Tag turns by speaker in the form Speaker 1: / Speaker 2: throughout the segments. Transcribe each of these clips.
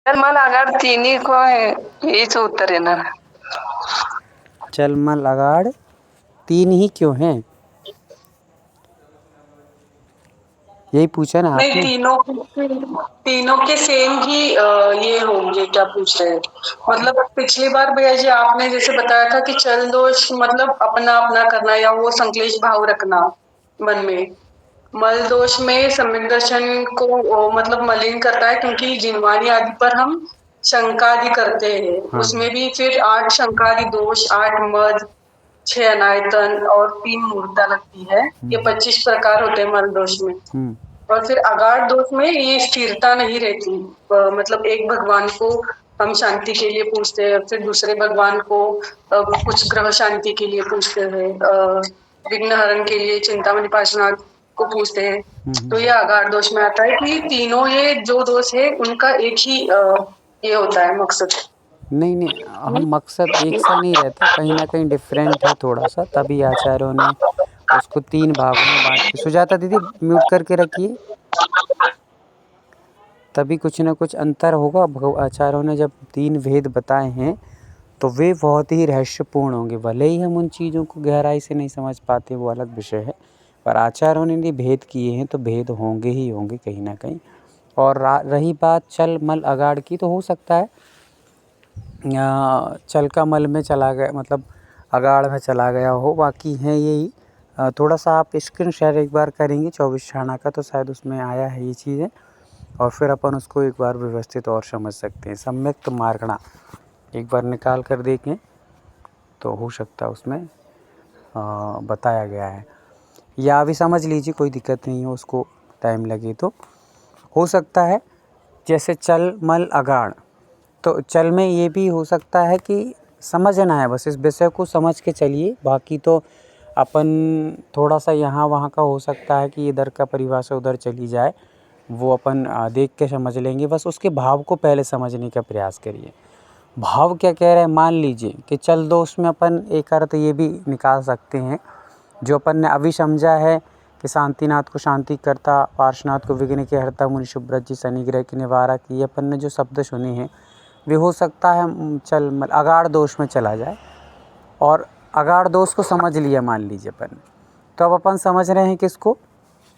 Speaker 1: तर मला अगर तिन्ही को हेच उत्तर येणार.
Speaker 2: चल मल अगाड़ तीन ही क्यों हैं? यही पूछा ना
Speaker 1: नहीं,
Speaker 2: आपने।
Speaker 1: तीनों के सेम ही ये होंगे, क्या पूछ रहे हैं? मतलब पिछली बार भैया जी आपने जैसे बताया था कि चल दोष मतलब अपना अपना करना या वो संक्लेश भाव रखना मन में। मल दोष में सम्यक दर्शन को मतलब मलिन करता है, क्योंकि जिनवानी आदि पर हम शंका आदि करते हैं।
Speaker 2: हाँ।
Speaker 1: उसमें भी फिर 8 शंका आदि दोष, 8 मद, 6 अनायतन और 3 मूर्ता लगती है। ये 25 प्रकार होते हैं मल दोष में। और फिर अगाध दोष में ये स्थिरता नहीं रहती। मतलब एक भगवान को हम शांति के लिए पूजते हैं, फिर दूसरे भगवान को कुछ ग्रह शांति के लिए पूजते हैं, विघ्न हरण के लिए चिंतामणि पार्श्वनाथ को पूजते हैं। तो ये अगाध दोष में आता है कि तीनों ये जो दोष है उनका एक ही ये होता है मकसद।
Speaker 2: नहीं, हम मकसद एक सा नहीं रहता, कहीं ना कहीं डिफरेंट है थोड़ा सा, तभी आचार्यों ने उसको 3 भागों में बांट के। सुजाता दीदी म्यूट करके रखिए, तभी कुछ ना कुछ अंतर होगा। आचार्यों ने जब 3 भेद बताए हैं तो वे बहुत ही रहस्यपूर्ण होंगे। भले ही हम उन चीज़ों को गहराई से नहीं समझ पाते, वो अलग विषय है, पर आचार्यों ने यदि भेद किए हैं तो भेद होंगे ही होंगे कहीं ना कहीं। और रही बात चल मल अगाड़ की, तो हो सकता है चल का मल में चला गया, मतलब अगाड़ में चला गया हो। बाकी है यही, थोड़ा सा आप स्क्रीन शेयर एक बार करेंगे 24 खाना का, तो शायद उसमें आया है ये चीज़ें, और फिर अपन उसको एक बार व्यवस्थित और समझ सकते हैं। सम्यक्त मार्गणा एक बार निकाल कर देखें तो हो सकता है उसमें बताया गया है, या अभी समझ लीजिए, कोई दिक्कत नहीं है, उसको टाइम लगे तो हो सकता है। जैसे चल मल अगाड़, तो चल में ये भी हो सकता है कि समझना है, बस इस विषय को समझ के चलिए। बाकी तो अपन थोड़ा सा यहाँ वहाँ का हो सकता है कि इधर का परिभाषा उधर चली जाए, वो अपन देख के समझ लेंगे। बस उसके भाव को पहले समझने का प्रयास करिए। भाव क्या कह रहे हैं, मान लीजिए कि चल दोष में अपन एक अर्थ ये भी निकाल सकते हैं, जो अपन ने अभी समझा है कि शांतिनाथ को शांति करता, पार्श्वनाथ को विघ्न के हरता, मुनि सुब्रत जी शनिग्रह की निवारक, ये अपन ने जो शब्द सुने हैं वे हो सकता है चल अगाड़ दोष में चला जाए। और अगाड़ दोष को समझ लिया मान लीजिए अपन, तो अब अपन समझ रहे हैं किसको,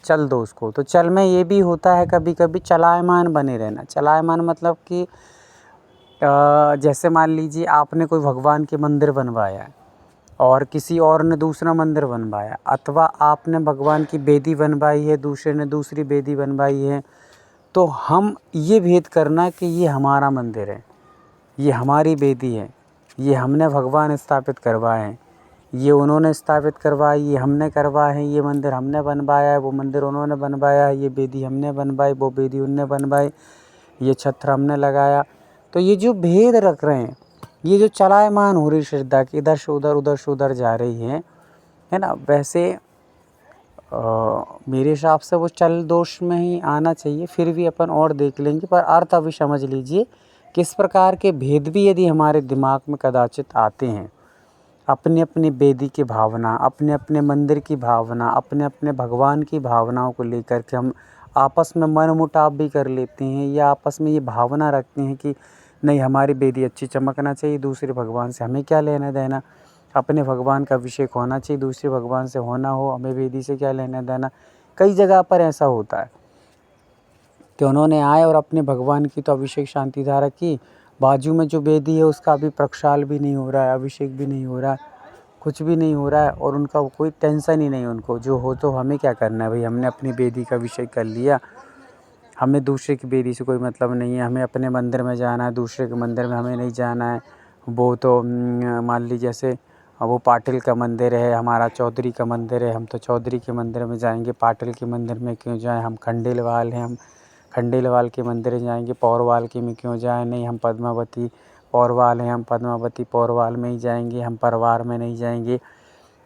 Speaker 2: चल दोष को। तो चल में ये भी होता है कभी कभी चलायमान बने रहना। चलायमान मतलब कि जैसे मान लीजिए आपने कोई भगवान के मंदिर बनवाया है और किसी और ने दूसरा मंदिर बनवाया, अथवा आपने भगवान की बेदी बनवाई है, दूसरे ने दूसरी बेदी बनवाई है, तो हम ये भेद करना कि ये हमारा मंदिर है, ये हमारी बेदी है, ये हमने भगवान स्थापित करवाए हैं, ये उन्होंने स्थापित करवाए, ये हमने करवाए हैं, ये मंदिर हमने बनवाया है, वो मंदिर उन्होंने बनवाया है, ये बेदी हमने बनवाई, वो बेदी उनने बनवाई, ये छत्र हमने लगाया। तो ये जो भेद रख रहे हैं, ये जो चलायमान हो रही श्रद्धा की, इधर से उधर उधर से उधर जा रही है ना, वैसे मेरे हिसाब से वो चल दोष में ही आना चाहिए। फिर भी अपन और देख लेंगे, पर अर्थ अभी समझ लीजिए किस प्रकार के भेद भी यदि हमारे दिमाग में कदाचित आते हैं, अपने अपने बेदी की भावना, अपने अपने मंदिर की भावना, अपने अपने भगवान की भावनाओं को लेकर के हम आपस में मनमुटाव भी कर लेते हैं, या आपस में ये भावना रखते हैं कि नहीं हमारी बेदी अच्छी चमकना चाहिए, दूसरे भगवान से हमें क्या लेना देना, अपने भगवान का अभिषेक होना चाहिए, दूसरे भगवान से होना हो, हमें बेदी से क्या लेना देना। कई जगह पर ऐसा होता है कि उन्होंने आए और अपने भगवान की तो अभिषेक शांति धारा की, बाजू में जो बेदी है उसका अभी प्रक्षाल भी नहीं हो रहा है, अभिषेक भी नहीं हो रहा है, कुछ भी नहीं हो रहा है, और उनका कोई टेंशन ही नहीं उनको, जो हो तो हमें क्या करना है भाई, हमने अपनी बेदी का अभिषेक कर लिया, हमें दूसरे की बेदी से कोई मतलब नहीं है, हमें अपने मंदिर में जाना है, दूसरे के मंदिर में हमें नहीं जाना है। वो तो मान लीजिए जैसे वो पाटिल का मंदिर है, हमारा चौधरी का मंदिर है, हम तो चौधरी के मंदिर में जाएंगे, पाटिल के मंदिर में क्यों जाएं, हम खंडेलवाल हैं, हम खंडेलवाल के मंदिर जाएंगे, पौरवाल के में क्यों जाएं, नहीं हम पद्मावती पौरवाल हैं, हम पद्मावती पौरवाल में ही जाएंगे, हम परवार में नहीं जाएंगे।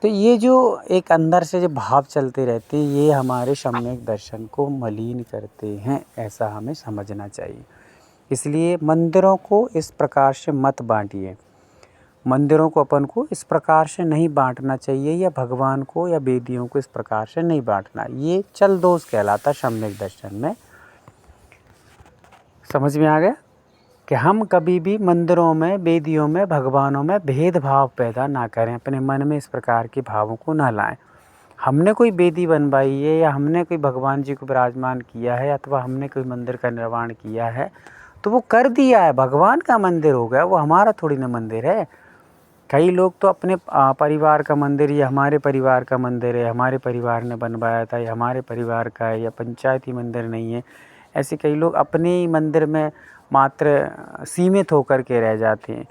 Speaker 2: तो ये जो एक अंदर से जो भाव चलते रहते हैं, ये हमारे सम्यक दर्शन को मलिन करते हैं, ऐसा हमें समझना चाहिए। इसलिए मंदिरों को इस प्रकार से मत बांटिए, मंदिरों को अपन को इस प्रकार से नहीं बांटना चाहिए, या भगवान को या बेदियों को इस प्रकार से नहीं बांटना। ये चल दोष कहलाता सम्यक दर्शन में। समझ में आ गया? कि हम कभी भी मंदिरों में, वेदियों में, भगवानों में भेदभाव पैदा ना करें, अपने मन में इस प्रकार के भावों को ना लाएं। हमने कोई वेदी बनवाई है या हमने कोई भगवान जी को विराजमान किया है अथवा हमने कोई मंदिर का निर्माण किया है तो वो कर दिया है, भगवान का मंदिर हो गया, वो हमारा थोड़ी ना मंदिर है। कई लोग तो अपने परिवार का मंदिर, ये हमारे परिवार का मंदिर है, हमारे परिवार ने बनवाया था, ये हमारे परिवार का है, या पंचायती मंदिर नहीं है, ऐसे कई लोग अपने ही मंदिर में मात्र सीमित होकर के रह जाते हैं।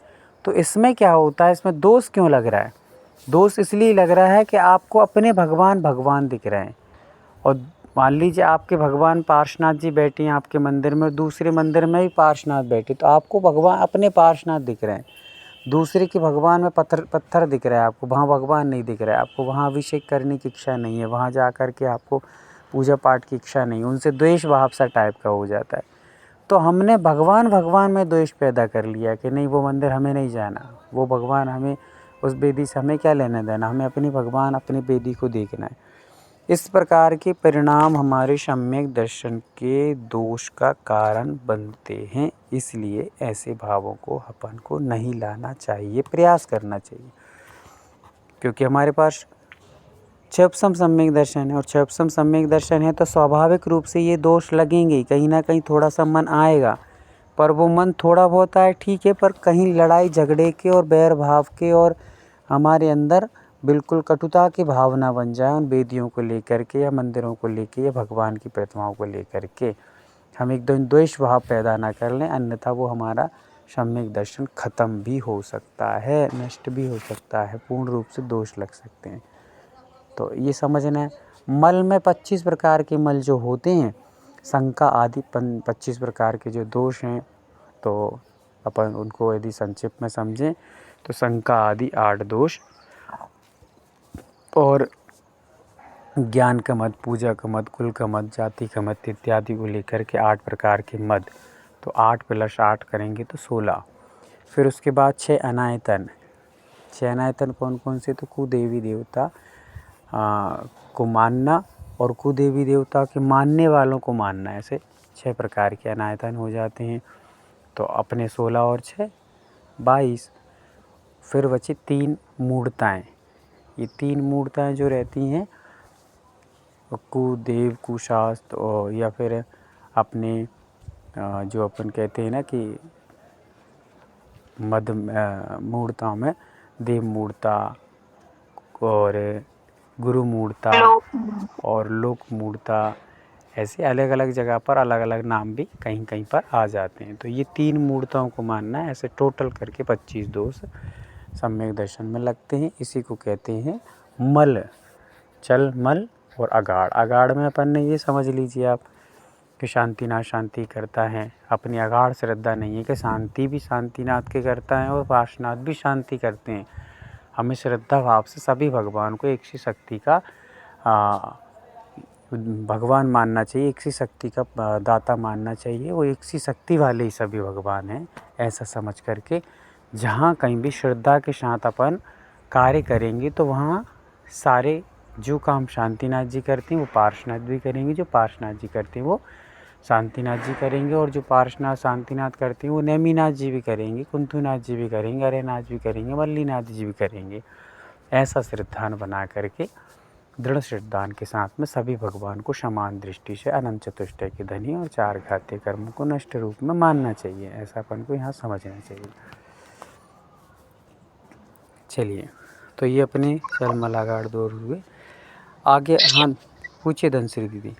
Speaker 2: तो इसमें क्या होता है, इसमें दोष क्यों लग रहा है? दोष इसलिए लग रहा है कि आपको अपने भगवान भगवान दिख रहे हैं, और मान लीजिए आपके भगवान पार्श्वनाथ जी बैठे हैं आपके मंदिर में, दूसरे मंदिर में भी पार्श्वनाथ बैठे, तो आपको भगवान अपने पार्श्वनाथ दिख रहे हैं, दूसरे के भगवान में पत्थर दिख रहा है, आपको वहाँ भगवान नहीं दिख रहा है, आपको वहाँ अभिषेक करने की इच्छा नहीं है, वहाँ जा कर के आपको पूजा पाठ की इच्छा नहीं है, उनसे द्वेष भाव सा टाइप का हो जाता है। तो हमने भगवान भगवान में द्वेष पैदा कर लिया कि नहीं वो मंदिर हमें नहीं जाना, वो भगवान हमें, उस वेदी से हमें क्या लेना देना, हमें अपनी भगवान अपनी वेदी को देखना है। इस प्रकार के परिणाम हमारे सम्यक दर्शन के दोष का कारण बनते हैं। इसलिए ऐसे भावों को अपन को नहीं लाना चाहिए, प्रयास करना चाहिए, क्योंकि हमारे पास क्षयपसम सम्यक दर्शन है, और क्षयपसम सम्यक दर्शन है तो स्वाभाविक रूप से ये दोष लगेंगे, कहीं ना कहीं थोड़ा सा मन आएगा, पर वो मन थोड़ा बहुत आए ठीक है, पर कहीं लड़ाई झगड़े के और बैर भाव के और हमारे अंदर बिल्कुल कटुता की भावना बन जाए उन वेदियों को लेकर के या मंदिरों को लेकर या भगवान की प्रतिमाओं को लेकर के, हम एकदम द्वेष भाव पैदा ना कर लें, अन्यथा वो हमारा सम्यक दर्शन खत्म भी हो सकता है, नष्ट भी हो सकता है, पूर्ण रूप से दोष लग सकते हैं। तो ये समझना है। मल में 25 प्रकार के मल जो होते हैं, शंका आदि 25 प्रकार के जो दोष हैं, तो अपन उनको यदि संक्षिप्त में समझें तो शंका आदि 8 दोष, और ज्ञान का मद, पूजा का मद, कुल का मद, जाति का मद इत्यादि को लेकर के 8 प्रकार के मद, तो 8 + 8 करेंगे तो 16। फिर उसके बाद 6 अनायतन। 6 अनायतन कौन कौन से? तो कुदेवी देवता को मानना और कुदेवी देवता के मानने वालों को मानना, ऐसे 6 प्रकार के अनायतन हो जाते हैं। तो अपने 16 और 6 22। फिर बची 3 मूर्ताएँ। ये 3 मूर्ताएँ जो रहती हैं, कुदेव, कुशास्त्र और या फिर अपने जो अपन कहते हैं ना कि मध्य मूर्ताओं में देव मूर्ता और गुरु मूर्ता और लोक मूर्ता, ऐसे अलग अलग जगह पर अलग अलग नाम भी कहीं कहीं पर आ जाते हैं। तो ये 3 मूर्ताओं को मानना है, ऐसे टोटल करके 25 दोष सम्यक दर्शन में लगते हैं। इसी को कहते हैं मल, चल, मल और अगाड़। अगाड़ में अपन ने ये समझ लीजिए आप कि शांतिनाथ शांति करता है, अपनी अगाड़ श्रद्धा नहीं है कि शांति भी शांतिनाथ के करता है और पार्श्वनाथ भी शांति करते हैं। हमें श्रद्धा भाव से सभी भगवान को एक सी शक्ति का भगवान मानना चाहिए, एक सी शक्ति का दाता मानना चाहिए, वो एक सी शक्ति वाले ही सभी भगवान हैं, ऐसा समझ करके जहाँ कहीं भी श्रद्धा के साथ अपन कार्य करेंगे तो वहाँ सारे जो काम शांतिनाथ जी करते हैं वो पार्श्वनाथ भी करेंगे, जो पार्श्वनाथ जी करते हैं वो शांतिनाथ जी करेंगे, और जो पार्श्वनाथ शांतिनाथ करते हैं वो नेमिनाथ जी भी करेंगे, कुंतुनाथ जी भी करेंगे, अरेनाथ भी करेंगे, मल्लीनाथ जी भी करेंगे। ऐसा श्रद्धान बना करके दृढ़ श्रद्धान के साथ में सभी भगवान को समान दृष्टि से अनंत चतुष्टय के धनी और 4 घातीय कर्मों को नष्ट रूप में मानना चाहिए, ऐसा अपन को यहाँ समझना चाहिए। चलिए, तो ये अपने चलमलागाड़ दौर हुए। आगे हाँ पूछिए धनश्री दीदी।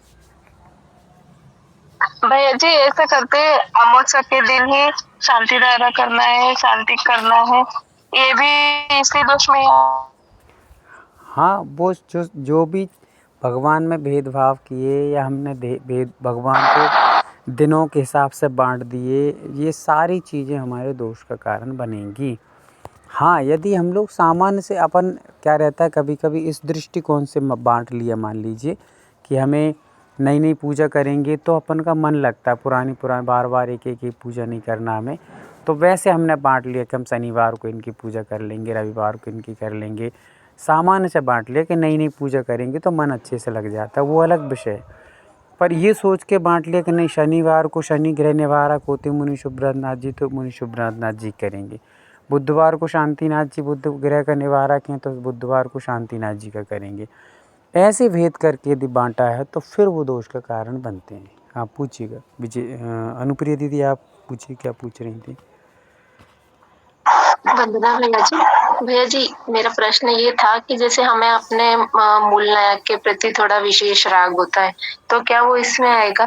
Speaker 3: भैया जी ऐसा करते अमावस्या के दिन ही शांति धारा करना है, शांति करना है, ये भी इसी दोष में है।
Speaker 2: हाँ, वो जो भी भगवान में भेदभाव किए या हमने भगवान को दिनों के हिसाब से बांट दिए, ये सारी चीज़ें हमारे दोष का कारण बनेंगी। हाँ, यदि हम लोग सामान्य से अपन क्या रहता है, कभी कभी इस दृष्टिकोण से बांट लिया, मान लीजिए कि हमें नई नई पूजा करेंगे तो अपन का मन लगता है, पुरानी बार बार एक एक पूजा नहीं करना हमें, तो वैसे हमने बांट लिया कि हम शनिवार को इनकी पूजा कर लेंगे, रविवार को इनकी कर लेंगे, सामान्य से बांट लिया कि नई नई पूजा करेंगे तो मन अच्छे से लग जाता है, वो अलग विषय है। पर ये सोच के बांट लिया कि नहीं शनिवार को शनि ग्रह निवारक होते मुनि शुभ्रत नाथ जी तो मुनि शुभ्रत नाथ जी करेंगे, बुधवार को शांतिनाथ जी बुध ग्रह का निवारक हैं तो बुधवार को शांतिनाथ जी का करेंगे। ऐसे भेद करके यदि बांटा है तो फिर वो दोष का कारण बनते हैं। आप पूछिएगा विजय अनुप्रिया दीदी, आप पूछिए क्या पूछ रही थी।
Speaker 3: वंदना भैया जी मेरा प्रश्न ये था कि जैसे हमें अपने मूल नायक के प्रति थोड़ा विशेष राग होता है तो क्या वो इसमें आएगा?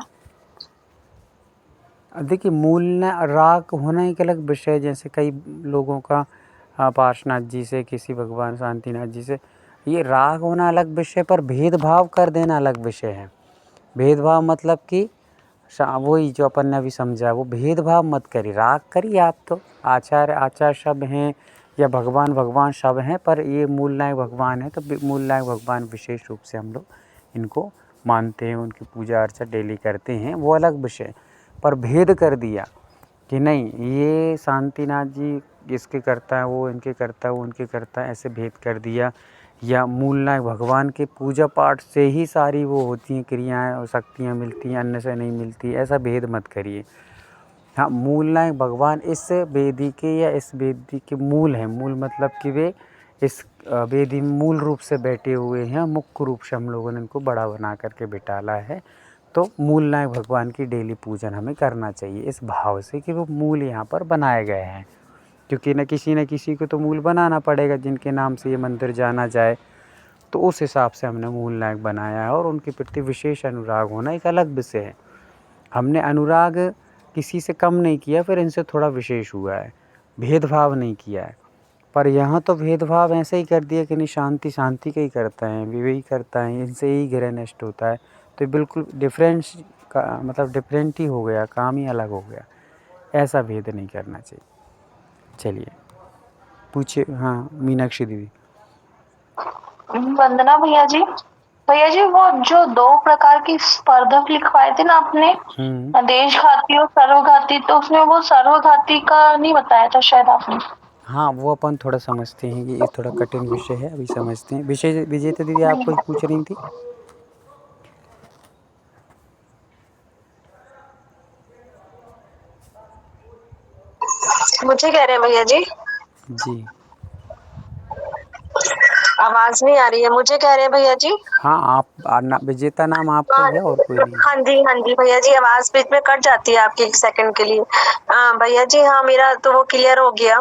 Speaker 2: देखिए मूल राग होना एक अलग विषय है। जैसे कई लोगों का पार्श्वनाथ जी से किसी भगवान शांतिनाथ जी से ये राग होना अलग विषय, पर भेदभाव कर देना अलग विषय है। भेदभाव मतलब कि वही जो अपन ने अभी समझा, वो भेदभाव मत करिए, राग करिए आप तो आचार्य आचार्य शब्द हैं या भगवान भगवान शब्द हैं, पर ये मूल नायक भगवान है तो मूल नायक भगवान विशेष रूप से हम लोग इनको मानते हैं, उनकी पूजा अर्चा डेली करते हैं, वो अलग विषय। पर भेद कर दिया कि नहीं ये शांतिनाथ जी इसके करता है, वो इनके करता है, वो उनके करता है, ऐसे भेद कर दिया। या मूल नायक भगवान के पूजा पाठ से ही सारी वो होती हैं क्रियाएं और शक्तियाँ मिलती हैं, अन्य से नहीं मिलती, ऐसा भेद मत करिए। हाँ मूल नायक भगवान इस वेदी के या इस वेदी के मूल हैं, मूल मतलब कि वे इस वेदी में मूल रूप से बैठे हुए हैं, मुख्य रूप से हम लोगों ने इनको बड़ा बना करके बिठाला है। तो मूल नायक भगवान की डेली पूजन हमें करना चाहिए इस भाव से कि वो मूल यहाँ पर बनाए गए हैं, क्योंकि न किसी को तो मूल बनाना पड़ेगा जिनके नाम से ये मंदिर जाना जाए। तो उस हिसाब से हमने मूल नायक बनाया है और उनके प्रति विशेष अनुराग होना एक अलग विषय है। हमने अनुराग किसी से कम नहीं किया, फिर इनसे थोड़ा विशेष हुआ है, भेदभाव नहीं किया है। पर यहाँ तो भेदभाव ऐसे ही कर दिया कि नहीं शांति शांति का ही करता है, विवेक करता है, इनसे ही ग्रह नष्ट होता है, तो बिल्कुल डिफरेंस का मतलब डिफरेंट ही हो गया, काम ही अलग हो गया। ऐसा भेद नहीं करना चाहिए। चलिए पूछिए। हाँ मीनाक्षी दीदी।
Speaker 3: वंदना भैया जी वो जो 2 प्रकार की स्पर्धक लिखवाए थे ना आपने, देशघाती और सर्वघाती, तो उसमें वो सर्वघाती का नहीं बताया था शायद आपने।
Speaker 2: हाँ वो अपन थोड़ा समझते हैं कि ये थोड़ा कठिन विषय है, अभी समझते हैं। विषय विजेता दीदी आप कुछ पूछ रही थी।
Speaker 3: मुझे कह रहे हैं भैया जी,
Speaker 2: जी
Speaker 3: आवाज नहीं आ रही है, मुझे कह रहे हैं भैया जी।
Speaker 2: हाँ आप विजेता नाम आपका ही है और कोई नहीं।
Speaker 3: हाँ जी भैया जी, आवाज बीच में कट जाती है आपकी 1 सेकंड के लिए। भैया जी हाँ, मेरा तो वो क्लियर हो गया।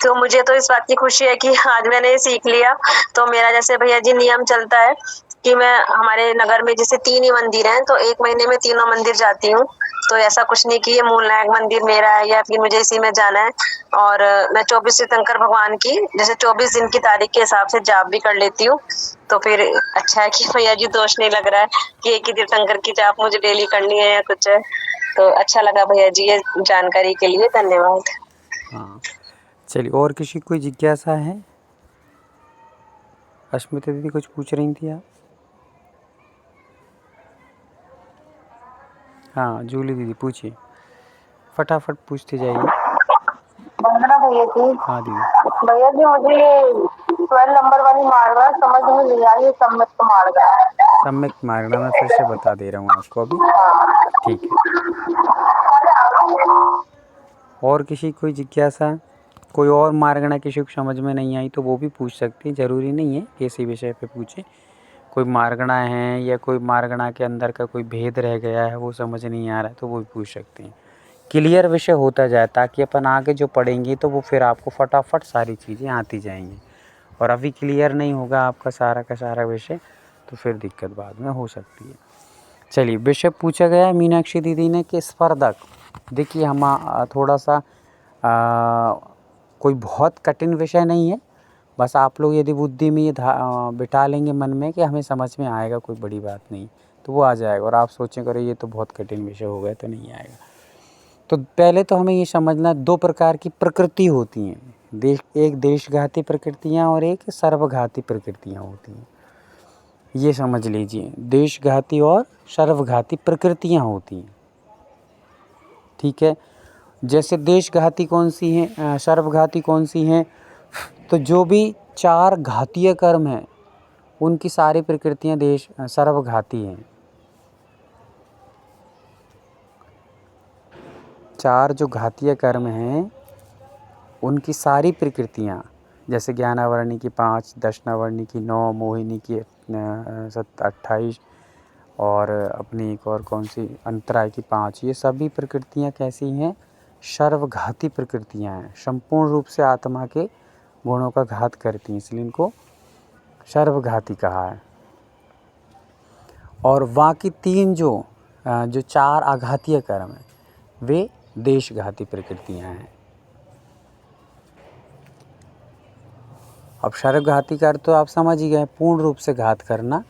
Speaker 3: तो मुझे तो इस बात की खुशी है कि आज मैंने ये सीख लिया। तो मेरा जैसे भैया जी नियम चलता है कि मैं हमारे नगर में जैसे 3 ही मंदिर हैं, तो 1 महीने में तीनों मंदिर जाती हूँ। तो ऐसा कुछ नहीं कि ये मूल नायक मंदिर मेरा है या फिर मुझे इसी में जाना है। और मैं 24 तीर्थंकर भगवान की जैसे 24 दिन की तारीख के हिसाब से जाप भी कर लेती हूँ। तो फिर अच्छा है कि भैया जी दोष नहीं लग रहा है कि एक ही तीर्थंकर की जाप मुझे डेली करनी है या कुछ है। तो अच्छा लगा भैया जी ये जानकारी के लिए, धन्यवाद।
Speaker 2: हाँ चलिए, और किसी कोई जिज्ञासा है? अस्मिता दीदी कुछ पूछ रही थी आप। हाँ जूली दीदी पूछिए, फटाफट पूछते जाइए।
Speaker 3: वंदना भैया जी।
Speaker 2: हाँ दीदी।
Speaker 3: भैया जी मुझे ये 12 नंबर वाली मार्गा समझ में नहीं आई, ये सम्यक मार्गा।
Speaker 2: सम्यक मार्गना मैं फिर से बता दे रहा हूँ आपको अभी, ठीक है। और किसी कोई जिज्ञासा, कोई और मार्गना किसी को समझ में नहीं आई तो वो भी पूछ सकती है, ज़रूरी नहीं है किसी विषय पे पूछे। कोई मार्गना है या कोई मार्गना के अंदर का कोई भेद रह गया है वो समझ नहीं आ रहा है तो वो भी पूछ सकते हैं। क्लियर विषय होता जाए ताकि अपन आगे जो पढ़ेंगे तो वो फिर आपको फटाफट सारी चीज़ें आती जाएंगी। और अभी क्लियर नहीं होगा आपका सारा का सारा विषय तो फिर दिक्कत बाद में हो सकती है। चलिए विषय पूछा गया मीनाक्षी दीदी ने कि स्पर्धक। देखिए हम थोड़ा सा कोई बहुत कठिन विषय नहीं है, बस आप लोग यदि बुद्धि में ये बिठा लेंगे मन में कि हमें समझ में आएगा, कोई बड़ी बात नहीं, तो वो आ जाएगा। और आप सोचें अरे ये तो बहुत कठिन विषय हो गया, तो नहीं आएगा। तो पहले तो हमें ये समझना 2 प्रकार की प्रकृति होती हैं, एक देशघाती प्रकृतियाँ और एक सर्वघाती प्रकृतियाँ होती हैं। ये समझ लीजिए, देशघाती और सर्वघाती प्रकृतियाँ होती हैं, ठीक है। जैसे देशघाती कौन सी हैं, सर्वघाती कौन सी हैं, तो जो भी 4 घातीय कर्म हैं उनकी सारी प्रकृतियाँ सर्वघाती हैं। 4 जो घातीय कर्म हैं उनकी सारी प्रकृतियाँ, जैसे ज्ञानावर्णी की 5, दशनावर्णी की 9, मोहिनी की 28 और अपनी एक और कौन सी अंतराय की 5, ये सभी प्रकृतियाँ कैसी हैं? सर्वघाती प्रकृतियाँ हैं, संपूर्ण रूप से आत्मा के गुणों का घात करती हैं, इसलिए इनको सर्वघाती कहा है। और बाकी 3 जो 4 आघातीय कर्म हैं वे देशघाती प्रकृतियाँ हैं। अब सर्वघाती का अर्थ तो आप समझ ही गए, पूर्ण रूप से घात करना,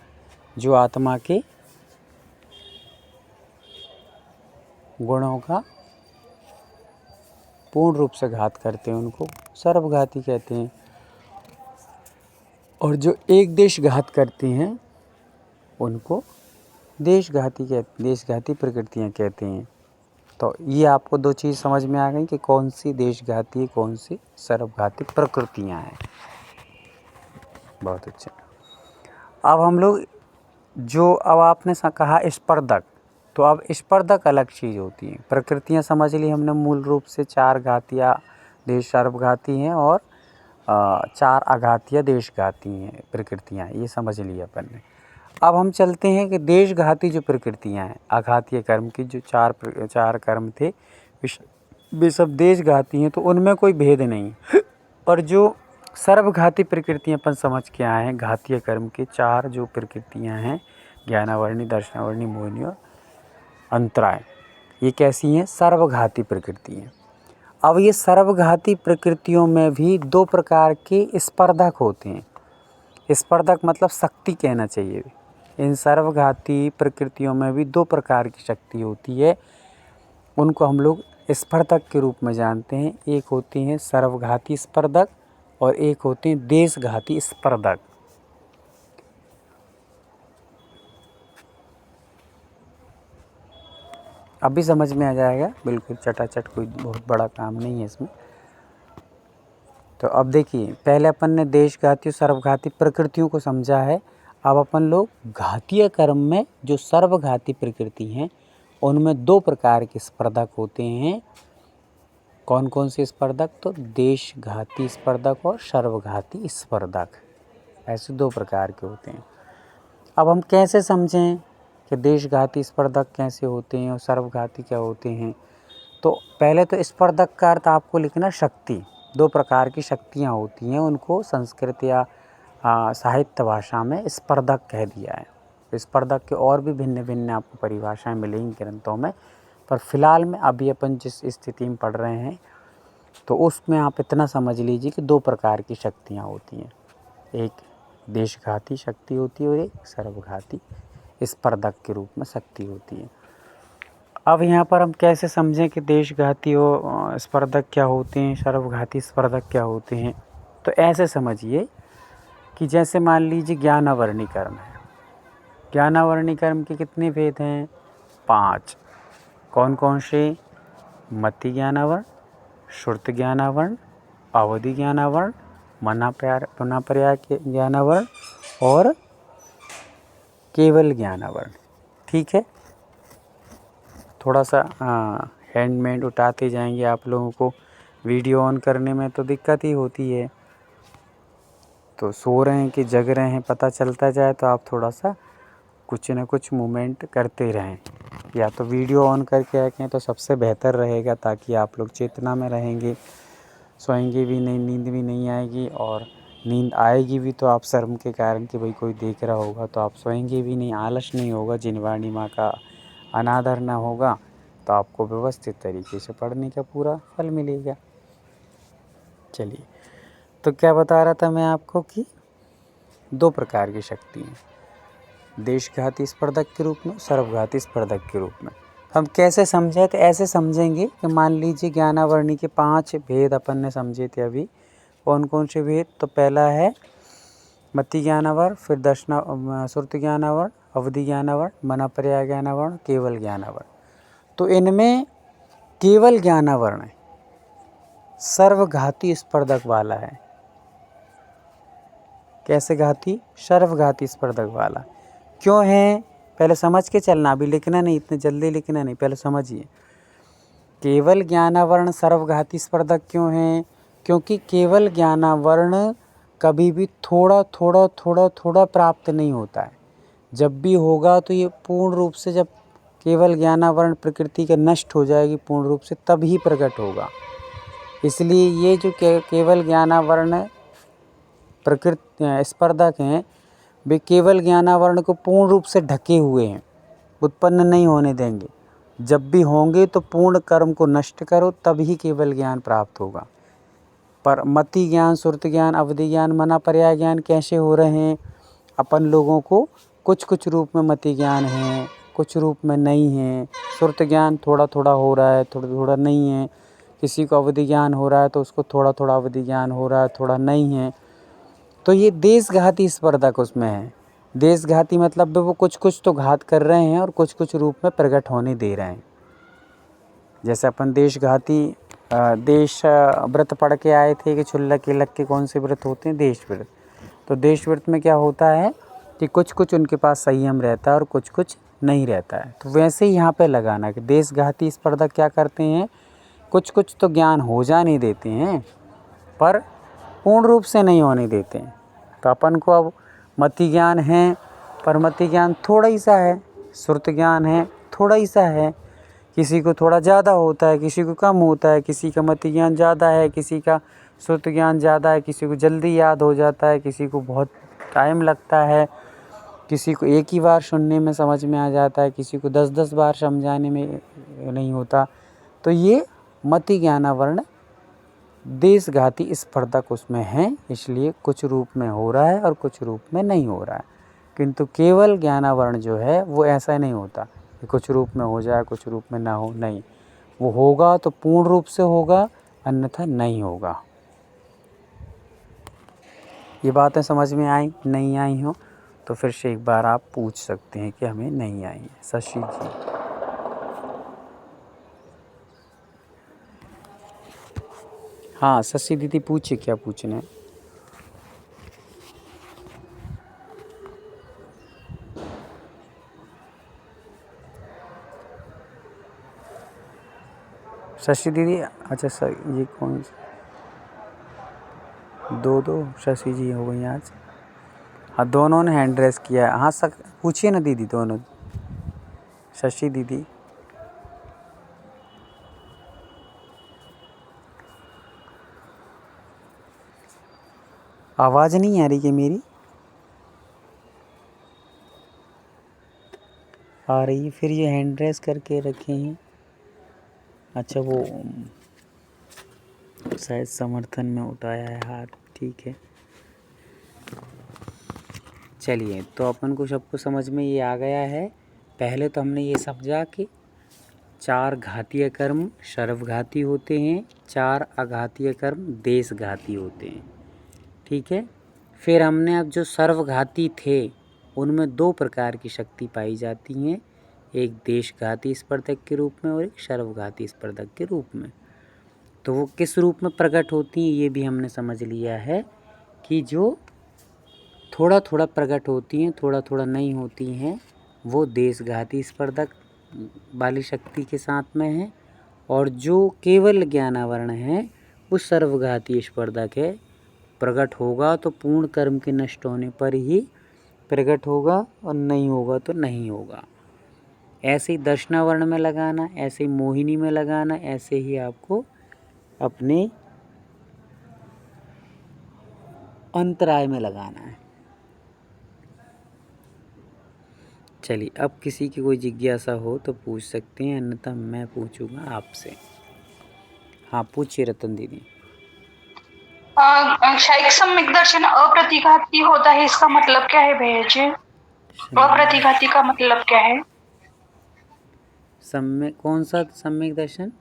Speaker 2: जो आत्मा के गुणों का पूर्ण रूप से घात करते हैं उनको सर्वघाती कहते हैं। और जो एक देश घात करते हैं उनको देशघाती प्रकृतियाँ कहते हैं। तो ये आपको 2 चीज़ समझ में आ गई कि कौन सी देशघाती कौन सी सर्वघाती प्रकृतियाँ हैं। बहुत अच्छा। अब हम लोग अब आपने कहा स्पर्धक, तो अब स्पर्धक अलग चीज़ होती है। प्रकृतियाँ समझ ली हमने, मूल रूप से 4 घातीय देश सर्वघाती हैं और 4 आघातीय देशघाती हैं प्रकृतियाँ, ये समझ लिया अपन ने। अब हम चलते हैं कि देशघाती जो प्रकृतियाँ हैं, आघातीय कर्म की जो 4 कर्म थे वे सब देशघाती हैं, तो उनमें कोई भेद नहीं। और जो सर्वघाती प्रकृतियाँ अपन समझ के आए हैं, घातीय कर्म के 4 जो प्रकृतियाँ हैं, ज्ञानावर्णी, दर्शनावर्णी, मोहिनी और अंतराय, ये कैसी हैं? सर्वघाती प्रकृति हैं। अब ये सर्वघाती प्रकृतियों में भी 2 प्रकार के स्पर्धक होते हैं। स्पर्धक मतलब शक्ति कहना चाहिए। इन सर्वघाती प्रकृतियों में भी 2 प्रकार की शक्ति होती है, उनको हम लोग स्पर्धक के रूप में जानते हैं। एक होती हैं सर्वघाती स्पर्धक और एक होते हैं देशघाती स्पर्धक। अभी समझ में आ जाएगा, बिल्कुल चटाचट, कोई बहुत बड़ा काम नहीं है इसमें। तो अब देखिए, पहले अपन ने देशघाती और सर्वघाती प्रकृतियों को समझा है। अब अपन लोग घातीय कर्म में जो सर्वघाती प्रकृति हैं उनमें 2 प्रकार के स्पर्धक होते हैं। कौन कौन से स्पर्धक? तो देशघाती स्पर्धक और सर्वघाती स्पर्धक, ऐसे 2 प्रकार के होते हैं। अब हम कैसे समझें कि देशघाती स्पर्धक कैसे होते हैं और सर्वघाती क्या होते हैं? तो पहले तो स्पर्धक का अर्थ आपको लिखना शक्ति। 2 प्रकार की शक्तियाँ होती हैं, उनको संस्कृत या साहित्य भाषा में स्पर्धक कह दिया है। स्पर्धक के और भी भिन्न भिन्न आपको परिभाषाएं मिलेंगी ग्रंथों में, पर फिलहाल में अभी अपन जिस स्थिति में पढ़ रहे हैं तो उसमें आप इतना समझ लीजिए कि 2 प्रकार की शक्तियाँ होती हैं। एक देशघाती शक्ति होती है और एक सर्वघाती स्पर्धक के रूप में शक्ति होती है। अब यहाँ पर हम कैसे समझें कि देशघाती और स्पर्धक क्या होते हैं, सर्वघाती स्पर्धक क्या होते हैं? तो ऐसे समझिए कि जैसे मान लीजिए ज्ञानावर्णी कर्म है। ज्ञानावर्णी कर्म के कितने भेद हैं? 5। कौन कौन से? मति ज्ञानावर्ण, श्रुत ज्ञानावर्ण, अवधि ज्ञानावर्ण, मनापर्याय ज्ञानावर्ण और केवल ज्ञानावर्ण। ठीक है, थोड़ा सा हैंडमेड उठाते जाएंगे। आप लोगों को वीडियो ऑन करने में तो दिक्कत ही होती है, तो सो रहे हैं कि जग रहे हैं पता चलता जाए, तो आप थोड़ा सा कुछ न कुछ मूवमेंट करते रहें। या तो वीडियो ऑन करके रखें तो सबसे बेहतर रहेगा, ताकि आप लोग चेतना में रहेंगे, सोएंगे भी नहीं, नींद भी नहीं आएगी, और नींद आएगी भी तो आप शर्म के कारण कि भाई कोई देख रहा होगा, तो आप सोएंगे भी नहीं, आलस नहीं होगा, जिनवाणी माँ का अनादर ना होगा, तो आपको व्यवस्थित तरीके से पढ़ने का पूरा फल मिलेगा। चलिए, तो क्या बता रहा था मैं आपको कि 2 प्रकार की शक्ति हैं, देशघाती स्पर्धक के रूप में, सर्वघाती स्पर्धक के रूप में। हम कैसे समझे? तो ऐसे समझेंगे कि मान लीजिए ज्ञानावर्णी के 5 भेद अपन ने समझे थे अभी। कौन कौन से भेद? तो पहला है मति ज्ञानावर्ण, फिर श्रुत ज्ञानावर्ण, अवधि ज्ञानावर्ण, मनापर्याय ज्ञानावर्ण, केवल ज्ञानावर्ण। तो इनमें केवल ज्ञानावर्ण सर्वघाती स्पर्धक वाला है। कैसे घाती? सर्वघाती स्पर्धक वाला। क्यों है? पहले समझ के चलना, अभी लिखना नहीं, इतने जल्दी लिखना नहीं, पहले समझिए। केवल ज्ञानावरण सर्वघाती स्पर्धक क्यों हैं? क्योंकि केवल ज्ञानावरण कभी भी थोड़ा थोड़ा थोड़ा थोड़ा प्राप्त नहीं होता है। जब भी होगा तो ये पूर्ण रूप से, जब केवल ज्ञानावरण प्रकृति का नष्ट हो जाएगी पूर्ण रूप से, तब ही प्रकट होगा। इसलिए ये जो केवल ज्ञानावरण प्रकृति स्पर्धक हैं, वे केवल ज्ञानावरण को पूर्ण रूप से ढके हुए हैं, उत्पन्न नहीं होने देंगे। जब भी होंगे तो पूर्ण कर्म को नष्ट करो, तभी केवल ज्ञान प्राप्त होगा। पर मति ज्ञान, सुरत ज्ञान, अवधि ज्ञान, मना पर्याय ज्ञान कैसे हो रहे हैं? अपन लोगों को कुछ कुछ रूप में मति ज्ञान है, कुछ रूप में नहीं है। सुरत ज्ञान थोड़ा थोड़ा हो रहा है, थोड़ा थोड़ा नहीं है। किसी को अवधि ज्ञान हो रहा है तो उसको थोड़ा थोड़ा अवधि ज्ञान हो रहा है, थोड़ा नहीं है। तो ये देशघाती स्पर्धक उसमें है। देशघाती मतलब वो कुछ कुछ तो घात कर रहे हैं और कुछ कुछ रूप में प्रकट होने दे रहे हैं। जैसे अपन देशघाती देश व्रत पढ़ के आए थे कि क्षुल्लक इलक के कौन से व्रत होते हैं? देश व्रत। तो देश व्रत में क्या होता है कि कुछ कुछ उनके पास संयम रहता है और कुछ कुछ नहीं रहता है। तो वैसे ही यहाँ पे लगाना कि देशघाती स्पर्धक क्या करते हैं, कुछ कुछ तो ज्ञान हो जाने देते हैं पर पूर्ण रूप से नहीं होने देते हैं। तो अपन को अब मति ज्ञान है पर मति ज्ञान थोड़ा ही सा है, सुरत ज्ञान है थोड़ा ही सा है। किसी को थोड़ा ज़्यादा होता है, किसी को कम होता है। किसी का मति ज्ञान ज़्यादा है, किसी का सुरत ज्ञान ज़्यादा है। किसी को जल्दी याद हो जाता है, किसी को बहुत टाइम लगता है। किसी को एक ही बार सुनने में समझ में आ जाता है, किसी को 10-10 बार समझाने में नहीं होता। तो ये मति ज्ञानावरण देशघाती स्पर्धक उसमें हैं, इसलिए कुछ रूप में हो रहा है और कुछ रूप में नहीं हो रहा है। किंतु केवल ज्ञानावरण जो है वो ऐसा नहीं होता कि कुछ रूप में हो जाए कुछ रूप में ना हो, नहीं। वो होगा तो पूर्ण रूप से होगा, अन्यथा नहीं होगा। ये बातें समझ में आई नहीं आई हो तो फिर से एक बार आप पूछ सकते हैं कि हमें नहीं आई है। शशि जी, हाँ शशि दीदी पूछिए क्या पूछना है। शशि दीदी, अच्छा सर ये कौन दो शशि जी हो गई आज? हाँ दोनों ने हैंड रेस किया है। हाँ सर पूछिए ना दीदी, दोनों। शशि दीदी, आवाज़ नहीं आ रही क्या मेरी? आ रही है, फिर ये हैंड रेस करके रखे हैं। अच्छा वो शायद समर्थन में उठाया है हाथ, ठीक है। चलिए तो अपन को सबको समझ में ये आ गया है। पहले तो हमने ये समझा कि 4 घातीय कर्म सर्वघाती होते हैं, 4 अघातीय कर्म देशघाती होते हैं, ठीक है। फिर हमने अब जो सर्वघाती थे उनमें 2 प्रकार की शक्ति पाई जाती हैं, एक देशघाती स्पर्धक के रूप में और एक सर्वघाती स्पर्धक के रूप में। तो वो किस रूप में प्रकट होती हैं ये भी हमने समझ लिया है कि जो थोड़ा थोड़ा प्रकट होती हैं, थोड़ा थोड़ा नहीं होती हैं, वो देशघाती स्पर्धक वाली शक्ति के साथ में है। और जो केवल ज्ञानावरण है वो सर्वघाती स्पर्धक है। प्रकट होगा तो पूर्ण कर्म के नष्ट होने पर ही प्रकट होगा और नहीं होगा तो नहीं होगा। ऐसे ही दर्शनावरण में लगाना, ऐसे ही मोहिनी में लगाना, ऐसे ही आपको अपने अंतराय में लगाना है। चलिए अब किसी की कोई जिज्ञासा हो तो पूछ सकते हैं, अन्यथा मैं पूछूंगा आपसे। हाँ पूछिए रतन दीदी।
Speaker 4: क्षयिक सम्यक दर्शन अप्रतिघाती होता है, इसका मतलब क्या है भैया जी? अप्रतिघाती का मतलब क्या है?
Speaker 2: सम्यक कौन सा सम्यक दर्शन?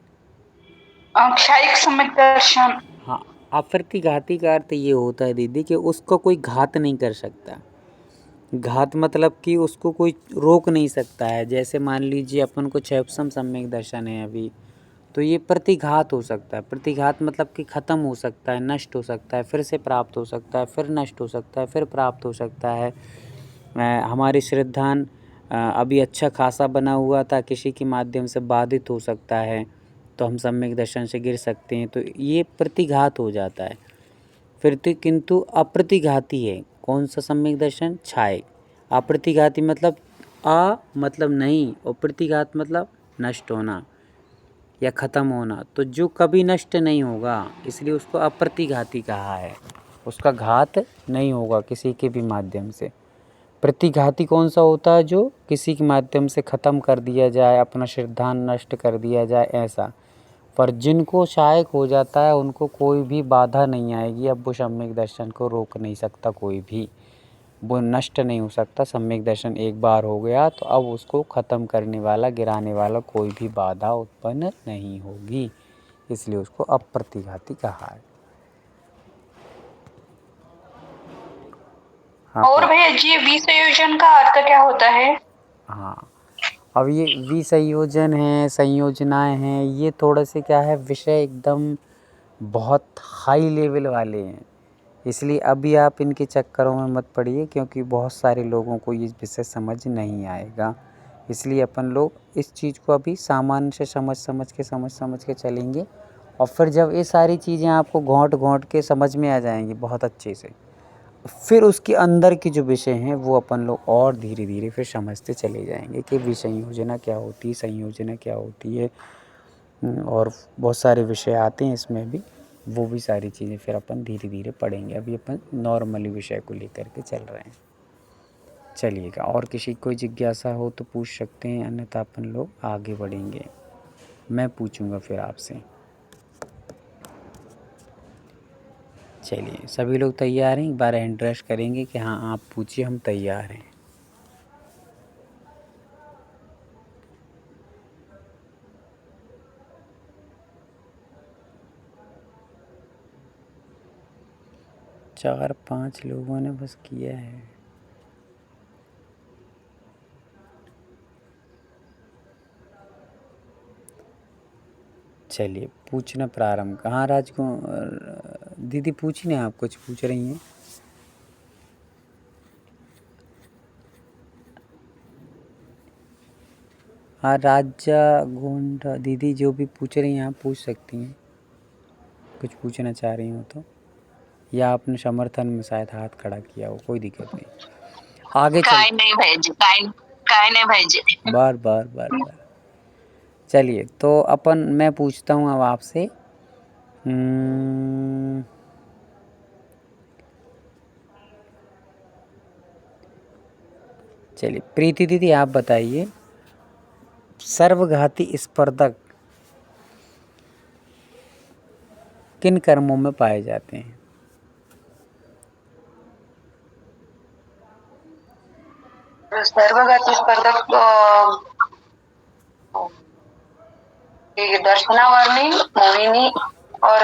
Speaker 4: क्षयिक सम्यक दर्शन।
Speaker 2: हाँ अप्रतिघाती का अर्थ ये होता है दीदी कि उसको कोई घात नहीं कर सकता। घात मतलब कि उसको कोई रोक नहीं सकता है। जैसे मान लीजिए अपन को क्षयिक सम्यक दर्शन है अभी, तो ये प्रतिघात हो सकता है। प्रतिघात मतलब कि ख़त्म हो सकता है, नष्ट हो सकता है, फिर से प्राप्त हो सकता है, फिर नष्ट हो सकता है, फिर प्राप्त हो सकता है। हमारी श्रद्धान अभी अच्छा खासा बना हुआ था, किसी के माध्यम से बाधित हो सकता है, तो हम सम्यक दर्शन से गिर सकते हैं, तो ये प्रतिघात हो जाता है। फिर तो किंतु अप्रतिघाती है कौन सा सम्यक दर्शन? छायक। अप्रतिघाती मतलब मतलब नहीं, और प्रतिघात मतलब नष्ट होना या ख़त्म होना, तो जो कभी नष्ट नहीं होगा इसलिए उसको अप्रतिघाती कहा है। उसका घात नहीं होगा किसी के भी माध्यम से। प्रतिघाती कौन सा होता है? जो किसी के माध्यम से ख़त्म कर दिया जाए, अपना सिद्धांत नष्ट कर दिया जाए, ऐसा। पर जिनको सहायक हो जाता है उनको कोई भी बाधा नहीं आएगी। अब वो सम्यक दर्शन को रोक नहीं सकता कोई भी, वो नष्ट नहीं हो सकता। सम्यक दर्शन एक बार हो गया तो अब उसको ख़त्म करने वाला, गिराने वाला कोई भी बाधा उत्पन्न नहीं होगी, इसलिए उसको अप्रतिघाती कहा है। हाँ,
Speaker 4: और भैया जी विसंयोजन का अर्थ क्या होता है?
Speaker 2: हाँ, अब ये विसंयोजन है, संयोजनाएं हैं, ये थोड़े से क्या है, विषय एकदम बहुत हाई लेवल वाले हैं, इसलिए अभी आप इनके चक्करों में मत पड़िए, क्योंकि बहुत सारे लोगों को ये विषय समझ नहीं आएगा। इसलिए अपन लोग इस चीज़ को अभी सामान्य से समझ के चलेंगे, और फिर जब ये सारी चीज़ें आपको घोंट के समझ में आ जाएंगी बहुत अच्छे से, फिर उसके अंदर की जो विषय हैं वो अपन लोग और धीरे धीरे फिर समझते चले जाएंगे कि विसंयोजना क्या होती है, संयोजना क्या होती है, और बहुत सारे विषय आते हैं इसमें भी, वो भी सारी चीज़ें फिर अपन धीरे धीरे पढ़ेंगे। अभी अपन नॉर्मली विषय को लेकर के चल रहे हैं। चलिएगा, और किसी कोई जिज्ञासा हो तो पूछ सकते हैं, अन्यथा अपन लोग आगे बढ़ेंगे। मैं पूछूंगा फिर आपसे। चलिए, सभी लोग तैयार हैं? एक बार हैंड रेस्ट करेंगे कि हाँ आप पूछिए, हम तैयार हैं। चार पांच लोगों ने बस किया है। चलिए, पूछना प्रारंभ। कहाँ दीदी पूछी ना, आप कुछ पूछ रही हैं? हाँ, राजा गोंडा दीदी जो भी पूछ रही हैं आप पूछ सकती हैं, कुछ पूछना चाह रही हो तो, या आपने समर्थन में शायद हाथ खड़ा किया हो, कोई दिक्कत नहीं। आगे
Speaker 3: काय नहीं भाईजी, काय नहीं भाईजी।
Speaker 2: बार। चलिए, तो मैं पूछता हूँ अब आपसे। चलिए, प्रीति दीदी आप बताइए, सर्वघाती स्पर्धक किन कर्मों में पाए जाते हैं?
Speaker 3: सर्वघाती स्पर्धक दर्शनावर्णी, मोहिनी और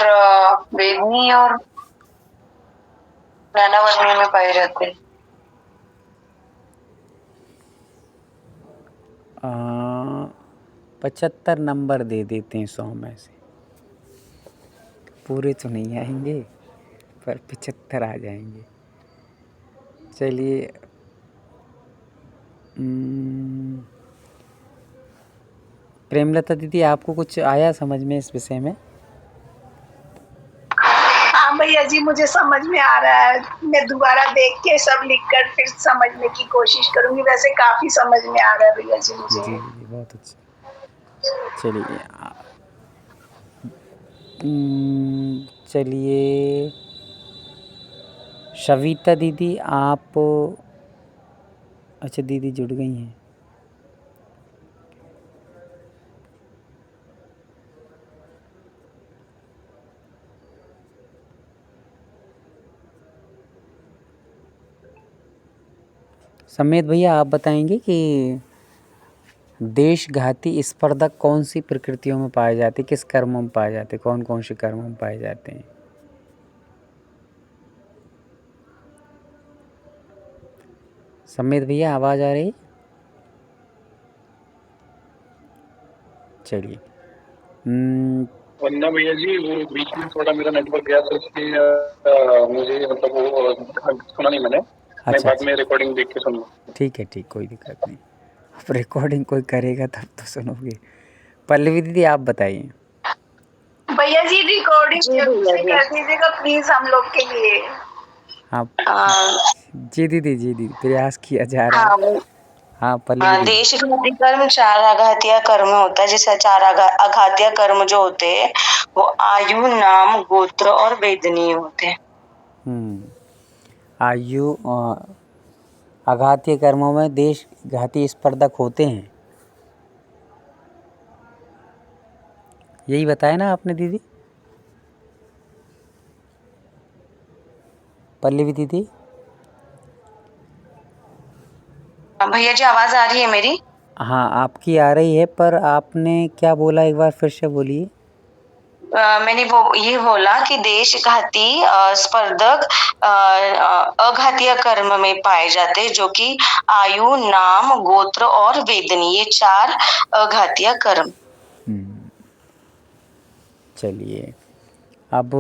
Speaker 3: वेदनी और ज्ञानावर्णी में पाए जाते हैं।
Speaker 2: 75 नंबर दे देते हैं 100 में से। पूरे तो नहीं आएंगे पर 75 आ जाएंगे। चलिए, प्रेमलता दीदी आपको कुछ आया समझ में इस विषय में?
Speaker 5: हाँ भैया जी, मुझे समझ में आ रहा है। मैं दोबारा देख के सब लिखकर फिर समझने की कोशिश करूंगी। वैसे काफी समझ में आ रहा है भैया जी मुझे।
Speaker 2: जी, बहुत अच्छा। चलिए, सविता दीदी आप, अच्छा दीदी जुड़ गई हैं। समेत भैया आप बताएंगे कि देशघाती स्पर्धक कौन सी प्रकृतियों में पाए जाते, किस कर्मों में पाए जाते, कौन कौन से कर्मों में पाए जाते हैं? समेत भैया आवाज़ आ रही? चलिए,
Speaker 6: वरना भैया जी वो बीच में थोड़ा मेरा नेटवर्क गया तो इसलिए मुझे मतलब वो सुना नहीं मैंने। मैं बाद में रिकॉर्डिंग देख के सुनूंगा।
Speaker 2: ठीक है, कोई दिक्कत नहीं। अब रिकॉर्डिंग कोई करेगा तब तो सुनोगे। पल्लवी दीदी आप बताइए।
Speaker 5: भैया जी रिकॉर्डिंग
Speaker 3: जी
Speaker 5: जल्दी
Speaker 3: भैया
Speaker 5: से
Speaker 3: जी।
Speaker 5: कर दीजिएगा प्लीज हम लोग के लिए।
Speaker 2: हाँ
Speaker 3: हाँ
Speaker 2: जी दीदी प्रयास किया जा रहा है।
Speaker 3: हाँ
Speaker 2: हाँ पल्लवी दीदी।
Speaker 3: देशघाती कर्म 4 आघातीय कर्म होता है। जैसे 4 आघातीय कर्म जो होते हैं वो आयु, नाम, गोत्र और वेदनीय होते हैं।
Speaker 2: आयु आघातीय कर्मों में देशघाती स्पर्धक होते हैं, यही बताया ना आपने दीदी पल्लवी दीदी?
Speaker 3: भैया जी आवाज आ रही है मेरी?
Speaker 2: हाँ आपकी आ रही है, पर आपने क्या बोला एक बार फिर से बोलिए।
Speaker 3: मैंने वो ये बोला कि देशघाती स्पर्धक अघातीय कर्म में पाए जाते हैं, जो कि आयु, नाम, गोत्र और वेदनी, ये 4 अघातीय कर्म।
Speaker 2: चलिए अब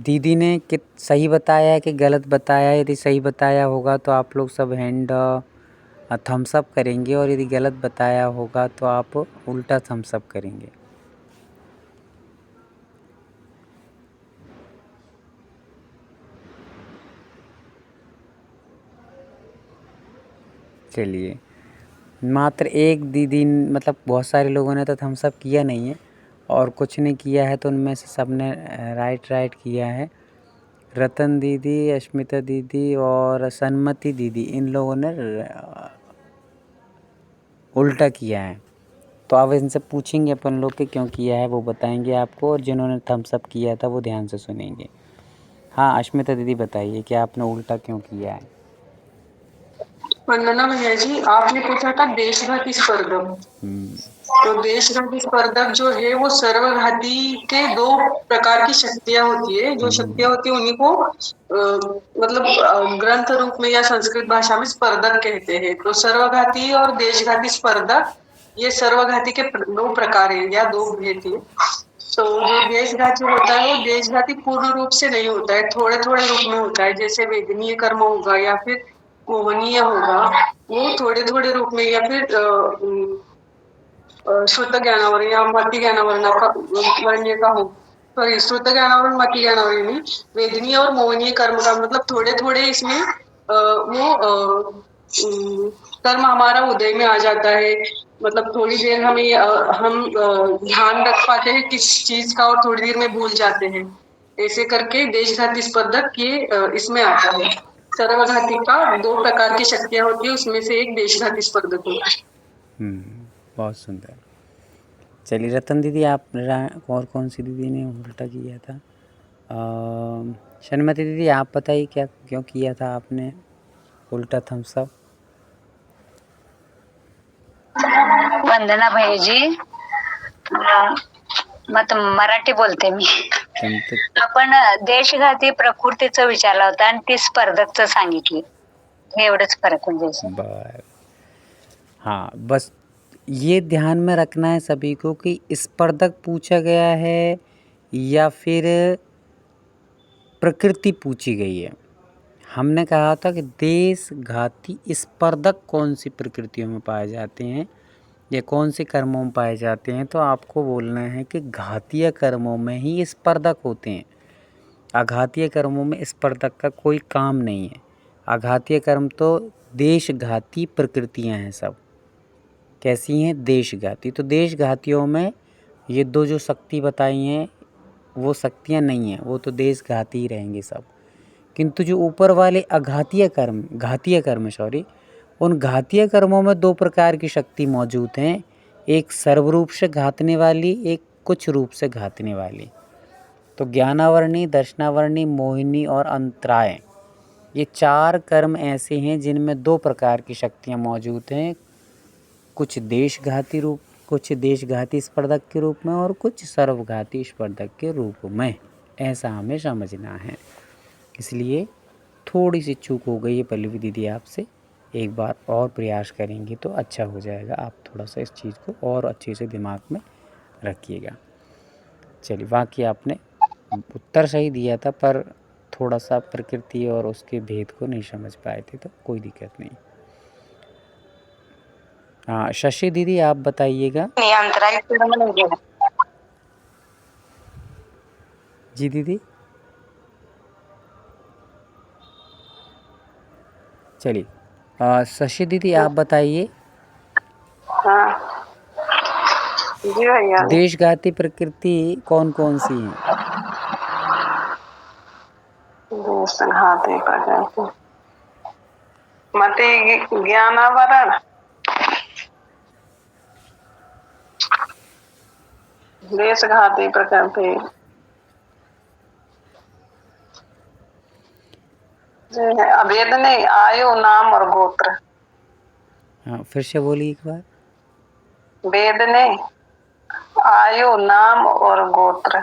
Speaker 2: दीदी ने सही बताया है कि गलत बताया है? यदि सही बताया होगा तो आप लोग सब हैंड थम्स अप करेंगे, और यदि गलत बताया होगा तो आप उल्टा थम्स अप करेंगे। चलिए मात्र एक दीदी, मतलब बहुत सारे लोगों ने तो थम्स अप किया नहीं है, और कुछ ने किया है, तो उनमें से सब ने राइट किया है। रतन दीदी, अश्मिता दीदी और सन्मति दीदी, इन लोगों ने उल्टा किया है। तो अब इनसे पूछेंगे अपन लोग कि क्यों किया है, वो बताएंगे आपको, और जिन्होंने थम्स अप किया था वो ध्यान से सुनेंगे। हाँ अश्मिता दीदी बताइए कि आपने उल्टा क्यों किया है?
Speaker 1: वंदना भैया जी, आपने पूछा था देशघाती स्पर्धक। तो देशघाती स्पर्धक जो है वो सर्वघाती के 2 प्रकार की शक्तियां होती है। जो शक्तियां होती है उन्हीं को मतलब ग्रंथ रूप में या संस्कृत भाषा में स्पर्धक कहते हैं। तो सर्वघाती और देशघाती स्पर्धक, ये सर्वघाती के 2 प्रकार है या 2 भेद है। तो जो देशघाती होता है वो देशघाती पूर्ण रूप से नहीं होता है, थोड़े थोड़े रूप में होता है। जैसे वेदनीय कर्म होगा या फिर मोहनीय होगा, वो थोड़े थोड़े रूप में, या फिर श्रुत ज्ञानावरण या मति ज्ञानावरण का वर्ण्य का हो, सॉरी श्रुत ज्ञानावरण मति ज्ञानावरण नहीं, वेदनीय और मोहनीय कर्म का मतलब थोड़े थोड़े इसमें कर्म हमारा उदय में आ जाता है। मतलब थोड़ी देर हम ध्यान रख पाते हैं किस चीज का, और थोड़ी देर में भूल जाते हैं। ऐसे करके देशघाती स्पर्धक ये इसमें आता है। सर्वघाती का 2 प्रकार की शक्तियां होती है, उसमें से एक देशघाती स्पर्धक होता है।
Speaker 2: बहुत सुंदर। चलिए रतन दीदी, आप और कौन सी दीदी ने उल्टा किया था? शर्मती दीदी आप बताइए क्या क्यों किया था आपने उल्टा थम्स अप?
Speaker 7: वंदना भाईजी, मग मराठी बोलते मी. आपण देशघाती प्रकृतीचं विचारलं होतं आणि ती स्पर्धकचं सांगितली, एवढंच फरक म्हणजे.
Speaker 2: बर हाँ बस ये ध्यान में रखना है सभी को कि स्पर्धक पूछा गया है या फिर प्रकृति पूछी गई है। हमने कहा था कि देशघाती स्पर्धक कौन सी प्रकृतियों में पाए जाते हैं या कौन से कर्मों में पाए जाते हैं, तो आपको बोलना है कि घातीय कर्मों में ही स्पर्धक होते हैं। आघातीय कर्मों में स्पर्धक का कोई काम नहीं है। आघातीय कर्म तो देशघाती प्रकृतियां हैं सब। कैसी हैं? देशघाती। तो देशघातियों में ये 2 जो शक्ति बताई हैं वो शक्तियां नहीं हैं, वो तो देशघाती ही रहेंगे सब। किंतु जो ऊपर वाले घातीय कर्म उन घातीय कर्मों में 2 प्रकार की शक्ति मौजूद हैं, एक सर्वरूप से घातने वाली, एक कुछ रूप से घातने वाली। तो ज्ञानावरणी, दर्शनावरणी, मोहिनी और अंतराय, ये 4 कर्म ऐसे हैं जिनमें 2 प्रकार की शक्तियाँ मौजूद हैं, कुछ देशघाती स्पर्धक के रूप में और कुछ सर्वघाती स्पर्धक के रूप में। ऐसा हमें समझना है। इसलिए थोड़ी सी चूक हो गई है पल्लवी दीदी आपसे, एक बार और प्रयास करेंगे तो अच्छा हो जाएगा। आप थोड़ा सा इस चीज़ को और अच्छे से दिमाग में रखिएगा। चलिए बाकी आपने उत्तर सही दिया था, पर थोड़ा सा प्रकृति और उसके भेद को नहीं समझ पाए थे, तो कोई दिक्कत नहीं। हाँ शशि दीदी आप बताइएगा।
Speaker 3: अंतराय कर्म नहीं है।
Speaker 2: जी दीदी। चलिए शशि दीदी आप बताइए।
Speaker 1: हाँ जी भैया।
Speaker 2: देशघाती प्रकृति कौन कौन सी हैं?
Speaker 1: देशघाती प्रकृति मति ज्ञानावरण, देशघाती प्रकृति अभेद नहीं, आयु नाम और गोत्र।
Speaker 2: हाँ फिर से बोलिए एक बार।
Speaker 1: वेद नहीं, आयु नाम और गोत्र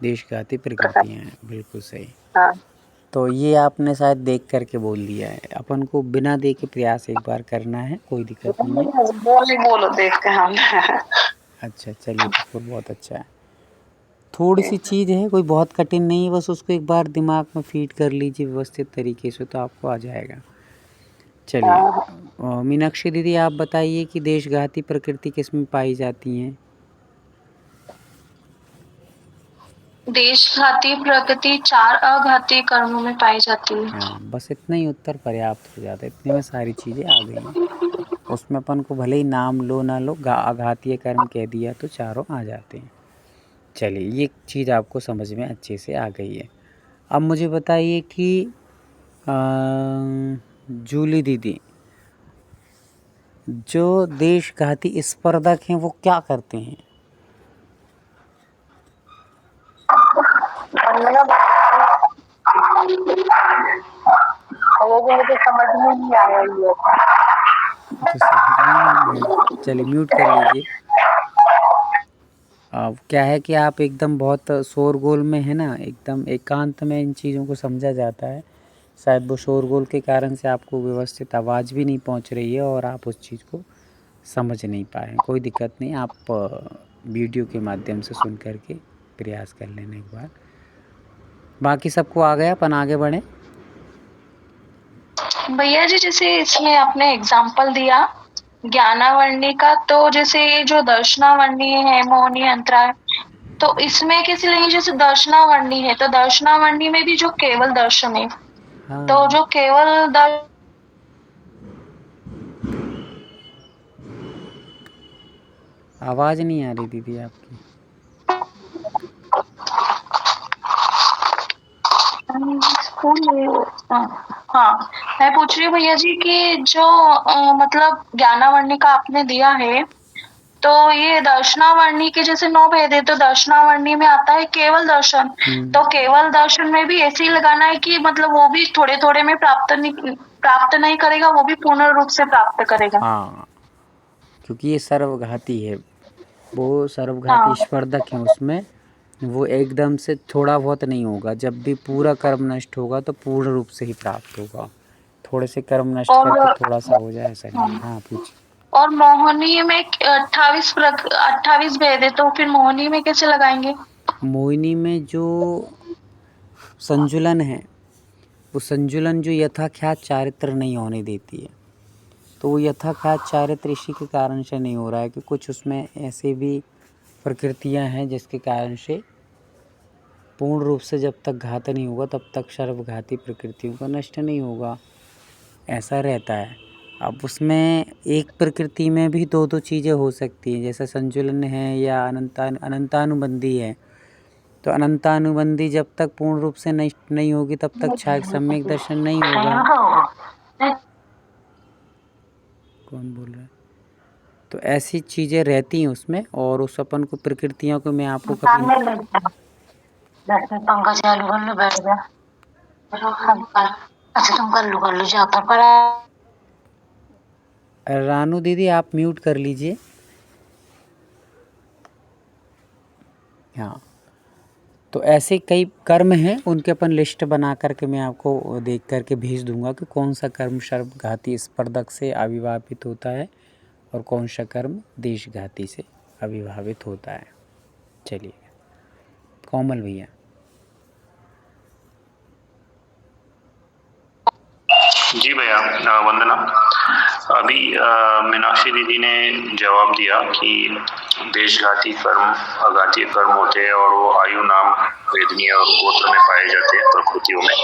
Speaker 1: देशघाती
Speaker 2: प्रकृतियाँ हैं, बिल्कुल सही।
Speaker 1: हाँ।
Speaker 2: तो ये आपने शायद देख करके बोल दिया है, अपन को बिना देख के प्रयास एक बार करना है, कोई दिक्कत नहीं है।
Speaker 1: बोलो देख के हम।
Speaker 2: अच्छा चलिए तो फिर बहुत अच्छा है। थोड़ी सी चीज़ है, कोई बहुत कठिन नहीं है, बस उसको एक बार दिमाग में फीड कर लीजिए व्यवस्थित तरीके से तो आपको आ जाएगा। चलिए मीनाक्षी दीदी आप बताइए कि देशघाती प्रकृति किस में पाई जाती हैं?
Speaker 4: देशघाती प्रकृति 4 अघाती कर्मों में पाई जाती है।
Speaker 2: हाँ बस इतना ही उत्तर पर्याप्त हो जाता है, इतने में सारी चीज़ें आ गई हैं। उसमें अपन को भले ही नाम लो ना लो, आघातीय कर्म कह दिया तो चारों आ जाते हैं। चलिए ये चीज़ आपको समझ में अच्छे से आ गई है। अब मुझे बताइए कि जूली दीदी, जो देशघाती स्पर्धक हैं वो क्या करते हैं?
Speaker 1: मुझे समझ में नहीं आया ये।
Speaker 2: तो चलिए म्यूट कर लीजिए। अब क्या है कि आप एकदम बहुत शोरगुल में है ना, एकदम एकांत में इन चीज़ों को समझा जाता है। शायद वो शोरगुल के कारण से आपको व्यवस्थित आवाज़ भी नहीं पहुंच रही है और आप उस चीज़ को समझ नहीं पाए। कोई दिक्कत नहीं, आप वीडियो के माध्यम से सुन करके प्रयास कर लेना एक बार। बाकी सबको आ गया, अपन आगे बढ़ें।
Speaker 4: भैया जी जैसे इसमें आपने एग्जाम्पल दिया ज्ञानावर्णी का, तो जैसे ये जो दर्शनावर्णी है, मौनी अंतराय, तो इसमें किसी लेंगे जैसे दर्शनावर्णी है तो दर्शनावर्णी में भी जो केवल दर्शन है,
Speaker 2: हाँ
Speaker 4: तो जो केवल
Speaker 2: आवाज़ नहीं आ रही दीदी आपकी।
Speaker 4: हाँ मैं पूछ रही हूँ भैया जी कि जो मतलब ज्ञानावर्णी का आपने दिया है, तो ये दर्शनावर्णी के जैसे 9 भेद है, तो दर्शनावर्णी में आता है केवल दर्शन, तो केवल दर्शन में भी ऐसे ही लगाना है कि मतलब वो भी थोड़े थोड़े में प्राप्त नहीं करेगा, वो भी पूर्ण रूप से प्राप्त करेगा।
Speaker 2: हाँ क्योंकि ये सर्वघाती है, वो सर्वघाती स्पर्धक है, उसमें वो एकदम से थोड़ा बहुत नहीं होगा। जब भी पूरा कर्म नष्ट होगा तो पूर्ण रूप से ही प्राप्त होगा। थोड़े से कर्म नष्ट करके थोड़ा सा हो जाए ऐसा नहीं। हाँ पूछिए।
Speaker 4: और मोहिनी में 28 भेद है, तो फिर मोहिनी में कैसे लगाएंगे?
Speaker 2: मोहिनी में जो संजुलन है, वो संजुलन जो यथाख्यात चारित्र नहीं होने देती है, तो वो यथाख्यात चारित्र इसी के कारण से नहीं हो रहा है कि कुछ उसमें ऐसे भी प्रकृतियां हैं जिसके कारण से पूर्ण रूप से जब तक घात नहीं होगा तब तक सर्वघाती प्रकृतियों का नष्ट नहीं होगा, ऐसा रहता है। अब उसमें एक प्रकृति में भी दो चीज़ें हो सकती हैं, जैसे संजुलन है या अनंतानुबंधी है। तो अनंतानुबंधी जब तक पूर्ण रूप से नष्ट नहीं होगी तब तक छाया सम्यक दर्शन नहीं होगा। कौन बोल रहा है? तो ऐसी चीज़ें रहती हैं उसमें, और उस अपन को प्रकृतियों को मैं आपको कभी
Speaker 7: पंखा चालू कर लो, बैठ जा। अच्छा तुम कर लो जाकर पर।
Speaker 2: रानू दीदी आप म्यूट कर लीजिए। हाँ तो ऐसे कई कर्म हैं, उनके अपन लिस्ट बना करके मैं आपको देख करके भेज दूंगा कि कौन सा कर्म सर्वघाती स्पर्धक से अभिभावित होता है और कौन सा कर्म देशघाती से अभिभावित होता है। चलिए कोमल भैया।
Speaker 6: जी भैया वंदना। अभी मीनाक्षी दीदी ने जवाब दिया कि देशघाती कर्म अघातीय कर्म होते हैं और वो आयु, नाम, वेदनीय और गोत्र में पाए जाते हैं प्रकृतियों में।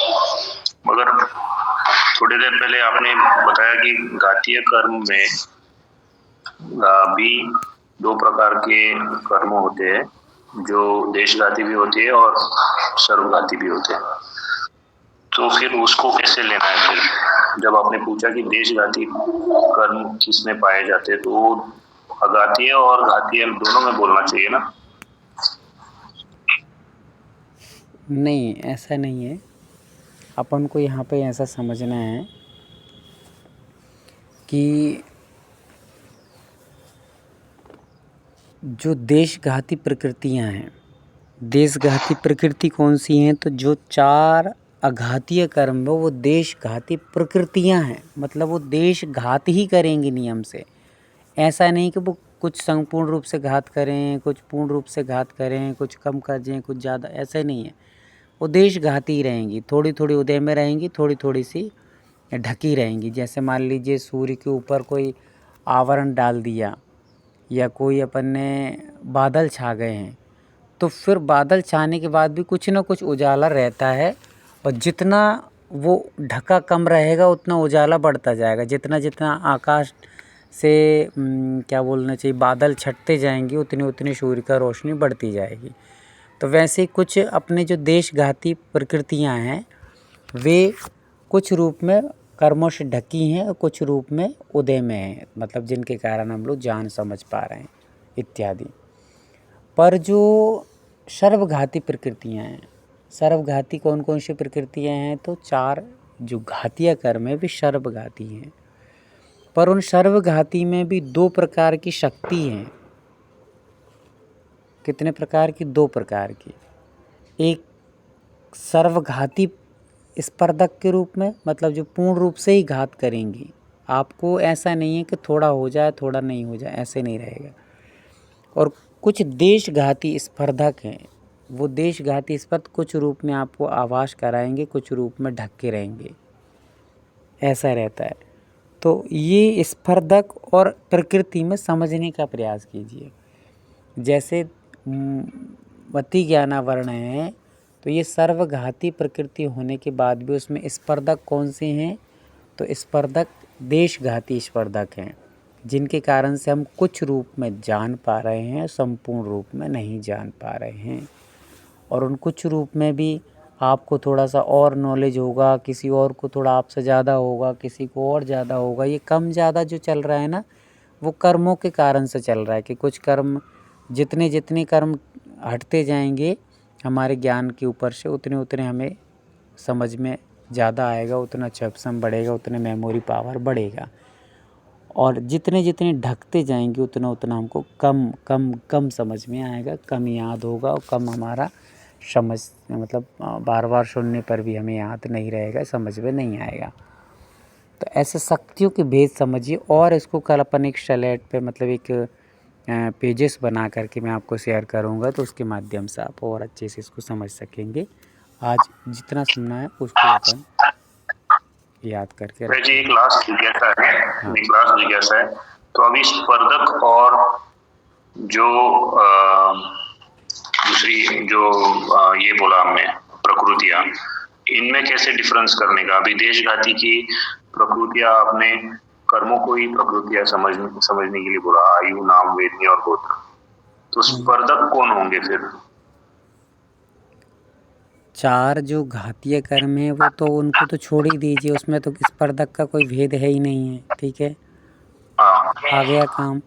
Speaker 6: मगर थोड़ी देर पहले आपने बताया कि घातीय कर्म में भी 2 प्रकार के कर्म होते हैं, जो देशघाती भी होती है और सर्वघाती भी होते हैं। तो फिर उसको कैसे लेना है? फिर जब आपने पूछा कि देशघाती कर्म किसमें पाए जाते हैं, तो वो अघातीय और घातीय दोनों में बोलना चाहिए ना?
Speaker 2: नहीं, ऐसा नहीं है। अपन को यहाँ पे ऐसा समझना है कि जो देशघाती प्रकृतियाँ हैं, देशघाती प्रकृति कौन सी हैं? तो जो 4 अघातीय कर्म है वो देशघाती प्रकृतियाँ हैं, मतलब वो देशघात ही करेंगी नियम से। ऐसा नहीं कि वो कुछ संपूर्ण रूप से घात करें, कुछ पूर्ण रूप से घात करें, कुछ कम कर दें, कुछ ज़्यादा, ऐसा नहीं है। वो देशघाती ही रहेंगी, थोड़ी थोड़ी उदय में रहेंगी, थोड़ी थोड़ी सी ढकी रहेंगी। जैसे मान लीजिए सूर्य के ऊपर कोई आवरण डाल दिया या कोई अपन ने बादल छा गए हैं, तो फिर बादल छाने के बाद भी कुछ ना कुछ उजाला रहता है, और जितना वो ढका कम रहेगा उतना उजाला बढ़ता जाएगा। जितना जितना आकाश से क्या बोलना चाहिए, बादल छटते जाएंगे उतनी उतनी सूर्य का रोशनी बढ़ती जाएगी। तो वैसे ही कुछ अपने जो देशघाती प्रकृतियां हैं वे कुछ रूप में कर्मों से ढकी हैं और कुछ रूप में उदय में हैं, मतलब जिनके कारण हम लोग जान समझ पा रहे हैं इत्यादि। पर जो सर्वघाती प्रकृतियां हैं, सर्वघाती कौन कौन सी प्रकृतियां हैं? तो 4 जो घातीय कर्म है वे सर्वघाती हैं। पर उन सर्वघाती में भी 2 प्रकार की शक्ति हैं। कितने प्रकार की? 2 प्रकार की। एक सर्वघाती स्पर्धक के रूप में, मतलब जो पूर्ण रूप से ही घात करेंगी। आपको ऐसा नहीं है कि थोड़ा हो जाए थोड़ा नहीं हो जाए, ऐसे नहीं रहेगा। और कुछ देशघाती स्पर्धक हैं, वो देशघाती स्पर्धक कुछ रूप में आपको आभास कराएंगे, कुछ रूप में ढक के रहेंगे, ऐसा रहता है। तो ये स्पर्धक और प्रकृति में समझने का प्रयास कीजिए। जैसे मति ज्ञानावरण है, तो ये सर्वघाती प्रकृति होने के बाद भी उसमें स्पर्धक कौन से हैं? तो स्पर्धक देशघाती स्पर्धक हैं, जिनके कारण से हम कुछ रूप में जान पा रहे हैं, संपूर्ण रूप में नहीं जान पा रहे हैं। और उन कुछ रूप में भी आपको थोड़ा सा और नॉलेज होगा, किसी और को थोड़ा आपसे ज़्यादा होगा, किसी को और ज़्यादा होगा। ये कम ज़्यादा जो चल रहा है ना, वो कर्मों के कारण से चल रहा है कि कुछ कर्म, जितने जितने कर्म हटते जाएंगे हमारे ज्ञान के ऊपर से, उतने उतने हमें समझ में ज़्यादा आएगा, उतना चेपसम बढ़ेगा, उतने मेमोरी पावर बढ़ेगा। और जितने जितने ढकते जाएंगे उतना उतना हमको कम कम कम समझ में आएगा, कम याद होगा और कम हमारा समझ, मतलब बार बार सुनने पर भी हमें याद नहीं रहेगा, समझ में नहीं आएगा। तो ऐसे शक्तियों के भेद समझिए। और इसको कल अपन एक स्लाइड पे, मतलब एक पेजेस बना करके मैं आपको शेयर करूँगा, तो उसके माध्यम से आप और अच्छे से इसको समझ सकेंगे। आज जितना सुनना है उसको अपन याद करके
Speaker 6: जी। एक लास्ट जिज्ञासा है, एक लास्ट जिज्ञासा है। तो अभी स्पर्धक और जो दूसरी जो ये बोला हमने प्रकृतियां, इनमें कैसे डिफरेंस करने का? अभी देशघाती की प्रकृतियां आपने कर्मों को ही प्रकृतियां समझने के लिए बोला, आयु, नाम, वेदनीय और गोत्र। तो स्पर्धक कौन होंगे फिर?
Speaker 2: 4 जो घातीय कर्म है वो तो उनको तो छोड़ ही दीजिए, उसमें तो स्पर्धक का कोई भेद है ही नहीं है, ठीक है, आ गया काम।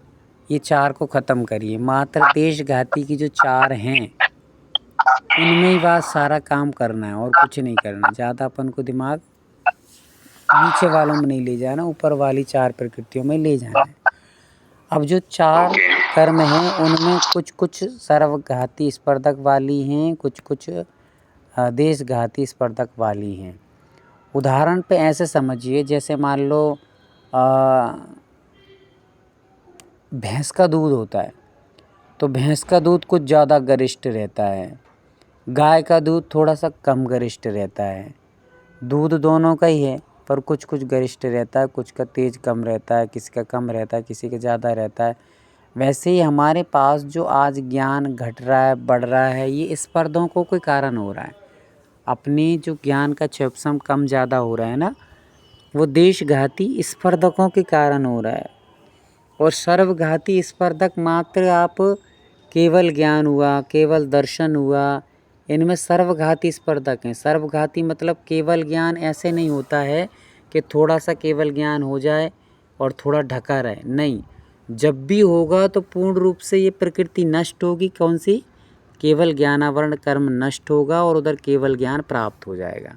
Speaker 2: ये 4 को ख़त्म करिए। मात्र देशघाती की जो 4 हैं उनमें ही बात सारा काम करना है और कुछ नहीं करना। ज़्यादा अपन को दिमाग नीचे वालों में नहीं ले जाना, ऊपर वाली 4 प्रकृतियों में ले जाना है। अब जो 4 कर्म हैं उनमें कुछ कुछ सर्वघाती स्पर्धक वाली हैं, कुछ कुछ देशघाती स्पर्धक वाली हैं। उदाहरण पे ऐसे समझिए, जैसे मान लो भैंस का दूध होता है, तो भैंस का दूध कुछ ज़्यादा गरिष्ठ रहता है, गाय का दूध थोड़ा सा कम गरिष्ठ रहता है। दूध दोनों का ही है, पर कुछ कुछ गरिष्ठ रहता है, कुछ का तेज कम रहता है, किसी का कम रहता है, किसी का ज़्यादा रहता है। वैसे ही हमारे पास जो आज ज्ञान घट रहा है, बढ़ रहा है, ये स्पर्धाओं को कोई कारण हो रहा है। अपने जो ज्ञान का क्षमता कम ज़्यादा हो रहा है ना, वो देशघाती स्पर्धकों के कारण हो रहा है। और सर्वघाती स्पर्धक मात्र आप केवल ज्ञान हुआ, केवल दर्शन हुआ, इनमें सर्वघाती स्पर्धक हैं। सर्वघाती मतलब केवल ज्ञान ऐसे नहीं होता है कि थोड़ा सा केवल ज्ञान हो जाए और थोड़ा ढका रहे, नहीं। जब भी होगा तो पूर्ण रूप से ये प्रकृति नष्ट होगी। कौन सी? केवल ज्ञानावरण कर्म नष्ट होगा और उधर केवल ज्ञान प्राप्त हो जाएगा।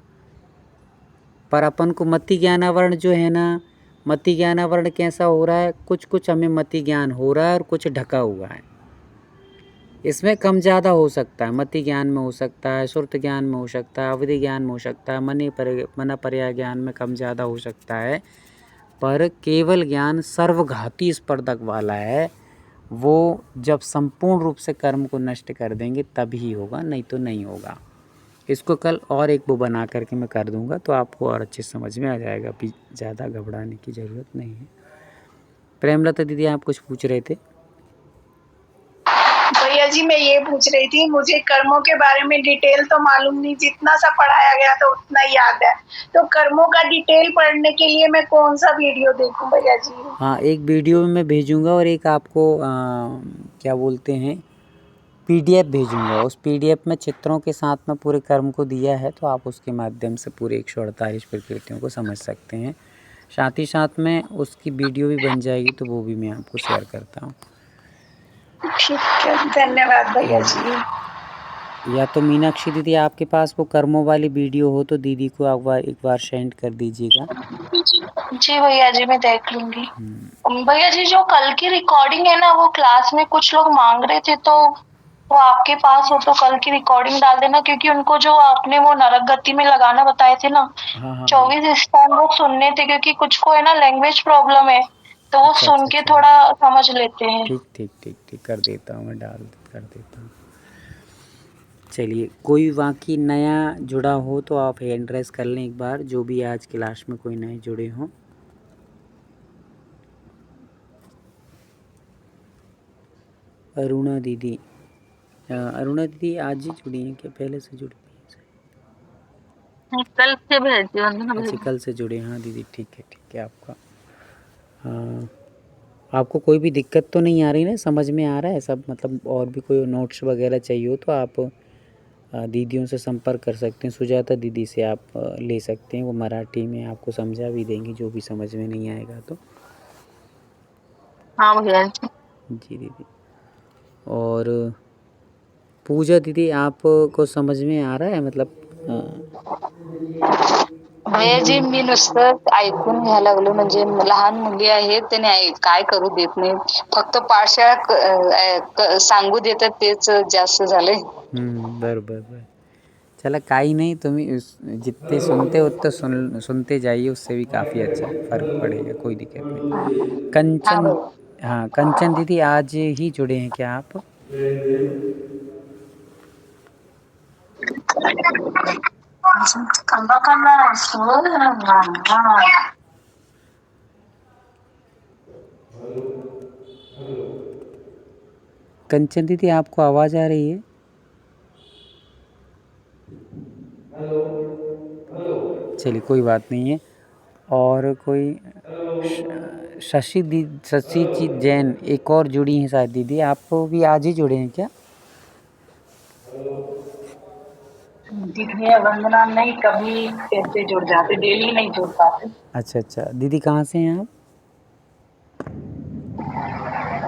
Speaker 2: पर अपन को मति ज्ञानावरण जो है ना, मति ज्ञानावरण कैसा हो रहा है? कुछ कुछ हमें मति ज्ञान हो रहा है और कुछ ढका हुआ है। इसमें कम ज़्यादा हो सकता है, मति ज्ञान में हो सकता है, सुरत ज्ञान में हो सकता है, अवधि ज्ञान में हो सकता है, मन पर्याय ज्ञान में कम ज़्यादा हो सकता है। पर केवल ज्ञान सर्वघाती स्पर्धक वाला है। वो जब संपूर्ण रूप से कर्म को नष्ट कर देंगे तभी होगा, नहीं तो नहीं होगा। इसको कल और एक वो बना करके मैं कर दूंगा तो आपको और अच्छे समझ में आ जाएगा। अभी ज़्यादा घबराने की ज़रूरत नहीं है। प्रेमलता दीदी आप कुछ पूछ रहे थे?
Speaker 5: भैया जी मैं ये पूछ रही थी, मुझे कर्मों के बारे में डिटेल तो मालूम नहीं, जितना सा पढ़ाया गया था उतना याद है। तो कर्मों का डिटेल पढ़ने के लिए मैं कौन सा वीडियो देखूं भैया जी?
Speaker 2: हाँ, एक वीडियो में मैं भेजूंगा और एक आपको क्या बोलते हैं PDF भेजूंगा। उस PDF में चित्रों के साथ में पूरे कर्म को दिया है, तो आप उसके माध्यम से पूरे 148 प्रकृतियों को समझ सकते हैं। साथ ही साथ में उसकी वीडियो भी बन जाएगी तो वो भी मैं आपको शेयर करता हूँ।
Speaker 5: ठीक है, धन्यवाद भैया जी।
Speaker 2: या तो मीनाक्षी दीदी आपके पास वो कर्मों वाली वीडियो हो तो दीदी को एक बार सेंड कर दीजिएगा।
Speaker 4: जी भैया जी मैं देख लूंगी। भैया जी जो कल की रिकॉर्डिंग है ना, वो क्लास में कुछ लोग मांग रहे थे, तो वो आपके पास हो तो कल की रिकॉर्डिंग डाल देना, क्योंकि उनको जो आपने वो नरक गति में लगाना बताए थे ना, 24 स्थान वो सुनने थे, क्योंकि कुछ को है ना लैंग्वेज प्रॉब्लम है, तो वो
Speaker 2: अच्छा,
Speaker 4: सुन
Speaker 2: अच्छा,
Speaker 4: के
Speaker 2: अच्छा।
Speaker 4: थोड़ा समझ लेते हैं।
Speaker 2: ठीक कर देता हूँ, मैं कर देता हूँ। चलिए, कोई बाकी नया जुड़ा हो तो आप हैंड रेस कर लें एक बार, जो भी आज क्लास में कोई नए जुड़े हों। अरुणा दीदी आज ही जुड़ी हैं क्या, पहले से जुड़ी हैं?
Speaker 7: कल से भेजती हूँ।
Speaker 2: अच्छा, कल से जुड़े। हाँ दीदी, ठीक है आपका। हाँ, आपको कोई भी दिक्कत तो नहीं आ रही ना, समझ में आ रहा है सब? मतलब और भी कोई नोट्स वगैरह चाहिए हो तो आप दीदियों से संपर्क कर सकते हैं। सुजाता दीदी से आप ले सकते हैं, वो मराठी में आपको समझा भी देंगी जो भी समझ में नहीं आएगा तो।
Speaker 7: हाँ भैया
Speaker 2: जी दीदी। और पूजा दीदी आपको समझ में आ रहा है? मतलब
Speaker 7: भैया जी मी नुसतं ऐकून घ्यायला लागलो, म्हणजे लहान मुली आहेत त्याने काय करू देत नाही, फक्त पाठशाळा सांगू देतात तेच जास्त झालंय.
Speaker 2: बरोबर। चला काही नहीं, तुम्हें जितने सुनते हो उतने सुनते जाइए, उससे भी काफ़ी अच्छा फ़र्क पड़ेगा, कोई दिक्कत नहीं। कंचन दीदी आज ही जुड़े हैं क्या आप? कंचन दीदी आपको आवाज़ आ रही है? चलिए कोई बात नहीं है। और कोई शशि जी जैन एक और जुड़ी हैं शायद दीदी, आपको भी आज ही जुड़े हैं क्या?
Speaker 5: दीदी वंदना नहीं, कभी कैसे जुड़ जाते, डेली नहीं जुड़ पाते।
Speaker 2: अच्छा, दीदी कहाँ से हैं आप?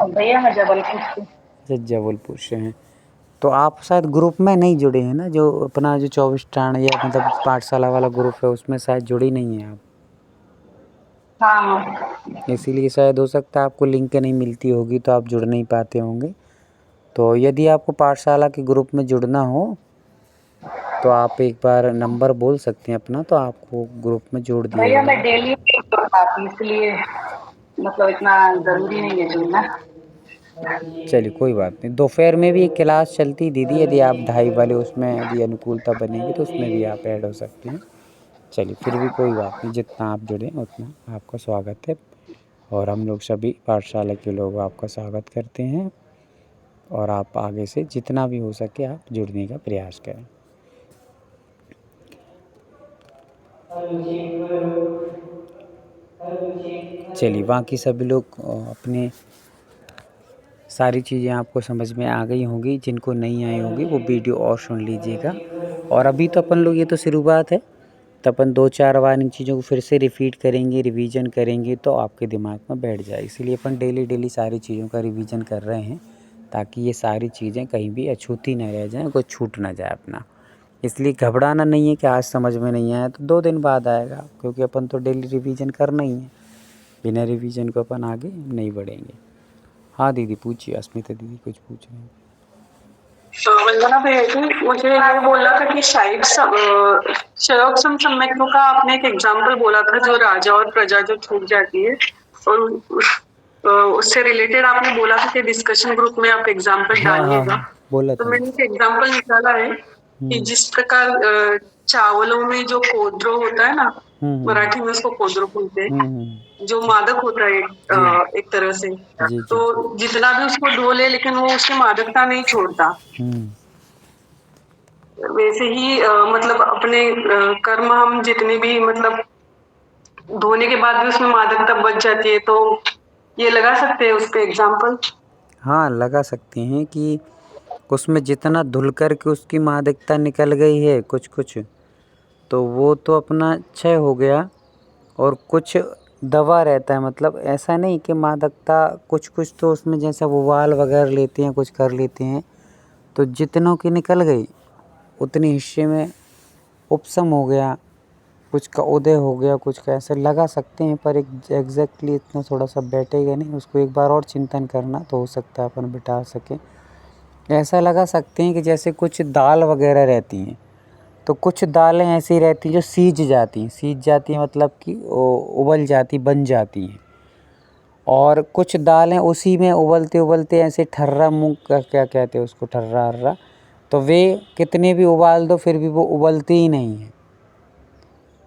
Speaker 5: भैया मैं जबलपुर से।
Speaker 2: अच्छा, जबलपुर से हैं। तो आप शायद ग्रुप में नहीं जुड़े हैं ना, जो अपना जो 24 टाण या मतलब पाठशाला वाला ग्रुप है उसमें शायद जुड़ी नहीं हैं आप।
Speaker 5: हाँ,
Speaker 2: इसीलिए शायद हो सकता है आपको लिंक नहीं मिलती होगी तो आप जुड़ नहीं पाते होंगे। तो यदि आपको पाठशाला के ग्रुप में जुड़ना हो तो आप एक बार नंबर बोल सकते हैं अपना, तो आपको ग्रुप में जोड़ दिया
Speaker 5: भैया मैं
Speaker 2: जाएगा।
Speaker 5: डेली नहीं जुड़ पाती, इसलिए मतलब इतना जरूरी नहीं है जुड़ना।
Speaker 2: चलिए कोई बात नहीं, दोपहर में भी एक क्लास चलती दीदी, यदि आप 2:30 वाले उसमें यदि अनुकूलता बनेगी तो उसमें भी आप ऐड हो सकते हैं। चलिए फिर भी कोई बात नहीं, जितना आप जुड़े उतना आपका स्वागत है, और हम लोग सभी पाठशाला के लोग आपका स्वागत करते हैं, और आप आगे से जितना भी हो सके आप जुड़ने का प्रयास करें। चलिए बाकी सभी लोग अपने सारी चीज़ें आपको समझ में आ गई होंगी, जिनको नहीं आई होगी वो वीडियो और सुन लीजिएगा। और अभी तो अपन लोग, ये तो शुरुआत है, तो अपन 2-4 बार इन चीज़ों को फिर से रिपीट करेंगे, रिवीजन करेंगे, तो आपके दिमाग में बैठ जाए। इसलिए अपन डेली सारी चीज़ों का रिवीजन कर रहे हैं, ताकि ये सारी चीज़ें कहीं भी अछूती ना रह जाएँ, कोई छूट ना जाए अपना। इसलिए घबराना नहीं है कि आज समझ में नहीं आया तो 2 दिन बाद आएगा, क्योंकि अपन तो डेली रिवीजन करना ही है। बिना रिवीजन को अपन आगे नहीं बढ़ेंगे। हाँ दीदी पूछिए, अस्मिता दीदी कुछ पूछ रहे हैं।
Speaker 1: वंदना भैया जी, मुझे ये बोलना था कि शयोक्सम सम्यक्तों का आपने एक एग्जाम्पल बोला था, जो राजा और प्रजा जो छूट जाती है, और उससे रिलेटेड आपने बोला था कि डिस्कशन ग्रुप में आप एग्जाम्पल डालिएगा।
Speaker 2: बोला
Speaker 1: तो
Speaker 2: था।
Speaker 1: मैंने एक एग्जाम्पल निकाला है कि जिस प्रकार चावलों में जो कोद्रो होता है ना, मराठी में उसको कोद्रो बोलते हैं, जो मादक होता है एक तरह से, तो जितना भी उसको धो ले लेकिन वो उसकी मादकता नहीं छोड़ता। वैसे ही मतलब अपने कर्म हम जितने भी मतलब धोने के बाद भी उसमें मादकता बच जाती है, तो ये लगा सकते हैं उस पे एग्जाम्पल।
Speaker 2: हाँ लगा सकते हैं कि उसमें जितना धुल कर के उसकी मादकता निकल गई है कुछ कुछ, तो वो तो अपना क्षय हो गया, और कुछ दबा रहता है। मतलब ऐसा नहीं कि मादकता कुछ कुछ तो उसमें, जैसा वो उबाल वगैरह लेते हैं, कुछ कर लेते हैं, तो जितनों की निकल गई उतने हिस्से में उपशम हो गया, कुछ का उदय हो गया, कुछ का ऐसे लगा सकते हैं। पर एग्जैक्टली इतना थोड़ा सा बैठेगा नहीं, उसको एक बार और चिंतन करना तो हो सकता है अपन बिठा सकें। ऐसा लगा सकते हैं कि जैसे कुछ दाल वगैरह रहती हैं, तो कुछ दालें ऐसी रहती हैं जो सीज जाती हैं, मतलब कि उबल जाती, बन जाती हैं, और कुछ दालें उसी में उबलते उबलते ऐसे ठर्रा, मुँह का क्या कहते हैं उसको, ठर्रा अर्रा, तो वे कितने भी उबाल दो फिर भी वो उबलती ही नहीं है।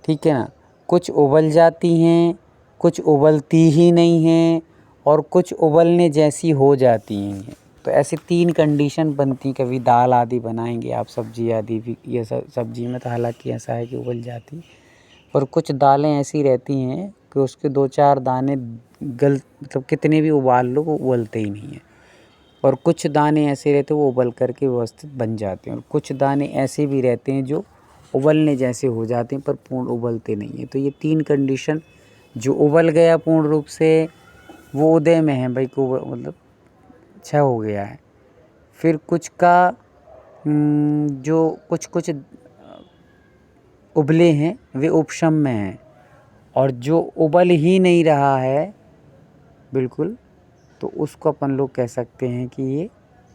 Speaker 2: ठीक है ना, कुछ उबल जाती हैं, कुछ उबलती ही नहीं हैं, और कुछ उबलने जैसी हो जाती हैं। तो ऐसे 3 कंडीशन बनती, कभी दाल आदि बनाएंगे आप, सब्जी आदि भी, ये सब्जी में तो हालांकि ऐसा है कि उबल जाती, पर कुछ दालें ऐसी रहती हैं कि उसके 2-4 दाने मतलब कितने भी उबाल लो वो उबलते ही नहीं हैं, और कुछ दाने ऐसे रहते हैं वो उबल करके व्यवस्थित बन जाते हैं, और कुछ दाने ऐसे भी रहते हैं जो उबलने जैसे हो जाते हैं पर पूर्ण उबलते नहीं हैं। तो ये 3 कंडीशन, जो उबल गया पूर्ण रूप से वो उदय में है भाई, को मतलब अच्छा हो गया है। फिर कुछ का जो कुछ कुछ उबले हैं वे उपशम में हैं, और जो उबल ही नहीं रहा है बिल्कुल, तो उसको अपन लोग कह सकते हैं कि ये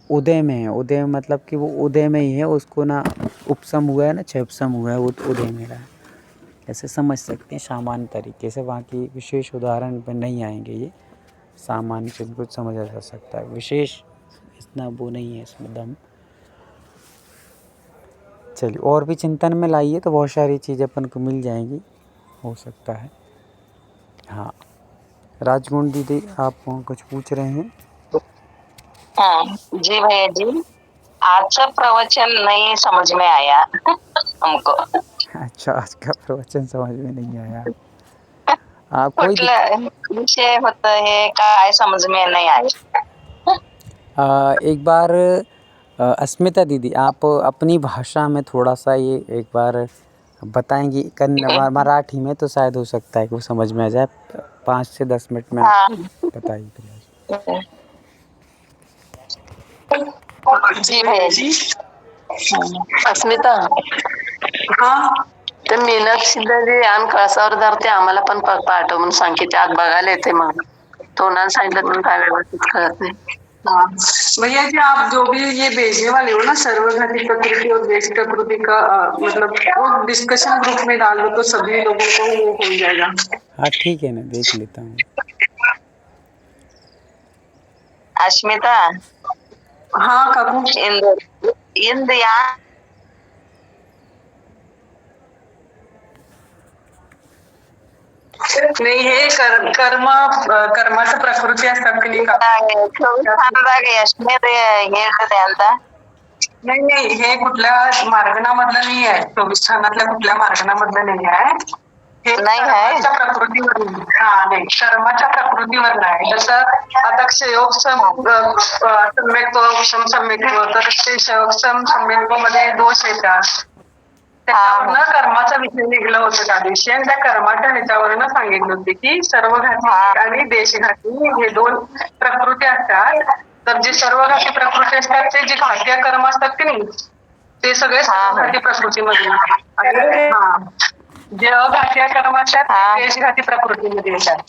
Speaker 2: उदय में है। उदय मतलब कि वो उदय में ही है, उसको ना उपशम हुआ है ना क्षयपशम हुआ है, वो तो उदय में रहा है। ऐसे समझ सकते हैं सामान्य तरीके से, बाकी विशेष उदाहरण पर नहीं आएंगे, ये सामान्य से कुछ समझा जा सकता है, विशेष इतना वो नहीं है इसमें दम। चलिए और भी चिंतन में लाइए तो बहुत सारी चीज़ें अपन को मिल जाएंगी, हो सकता है। हाँ राजगुण दीदी आप कुछ पूछ रहे हैं?
Speaker 7: हाँ जी भैया जी, आज का प्रवचन नहीं समझ में आया हमको।
Speaker 2: अच्छा, आज का प्रवचन समझ में नहीं आया।
Speaker 7: विषय होता है काय समझ में नहीं आया।
Speaker 2: एक बार अस्मिता दीदी आप अपनी भाषा में थोड़ा सा ये एक बार बताएंगी, मराठी में, तो शायद हो सकता है कि वो समझ में आ जाए। 5 से 10 मिनट में बताइए।
Speaker 7: जी भैया जी। अस्मिता,
Speaker 1: हाँ
Speaker 7: ते मीनाक्षी जी आण कळसावर धरते, आम्हाला पण पाठव म्हणून सांगितले, ते आज बघायला येते, मग तोंडाने सांगितलं म्हणून काय व्यवस्थित कळत नाही।
Speaker 1: हाँ भैया जी, आप जो भी ये भेजने वाले हो ना, सर्वघाती प्रकृति और देश प्रकृति का मतलब वो डिस्कशन ग्रुप में डाल दो तो सभी लोगों को वो हो जाएगा।
Speaker 2: हाँ ठीक है ना, देख लेता हूँ।
Speaker 7: अस्मिता,
Speaker 1: हाँ काकू,
Speaker 7: इंद्रिया
Speaker 1: नाही हे कर्माचं प्रकृती असतात की नाही का? नाही हे कुठल्या मार्गणामधलं नाही आहे, 24 स्थानातल्या कुठल्या मार्गणामधलं नाही आहे. हे कर्माच्या प्रकृतीवर नाही, कर्माच्या प्रकृतीवर नाही. जसं आता क्षयोग सम्यक्त्व उपशम सम्यक्त्व, तर ते क्षयोक्षम सम्यक्त्व मध्ये दोष येतात. त्याच्यावरनं कर्माचा विषय निघला होता त्या दिवशी, आणि त्या कर्माच्या ह्याच्यावरनं सांगितलं होते की सर्वघाती आणि देशघाती हे दोन प्रकृती असतात. तर जे सर्वघाती प्रकृती असतात ते जे घातीय कर्म असतात की नाही, ते सगळे सर्वघाती प्रकृतीमध्ये येतात. आणि जे अघातीय कर्म असतात ते देशघाती प्रकृतीमध्ये येतात.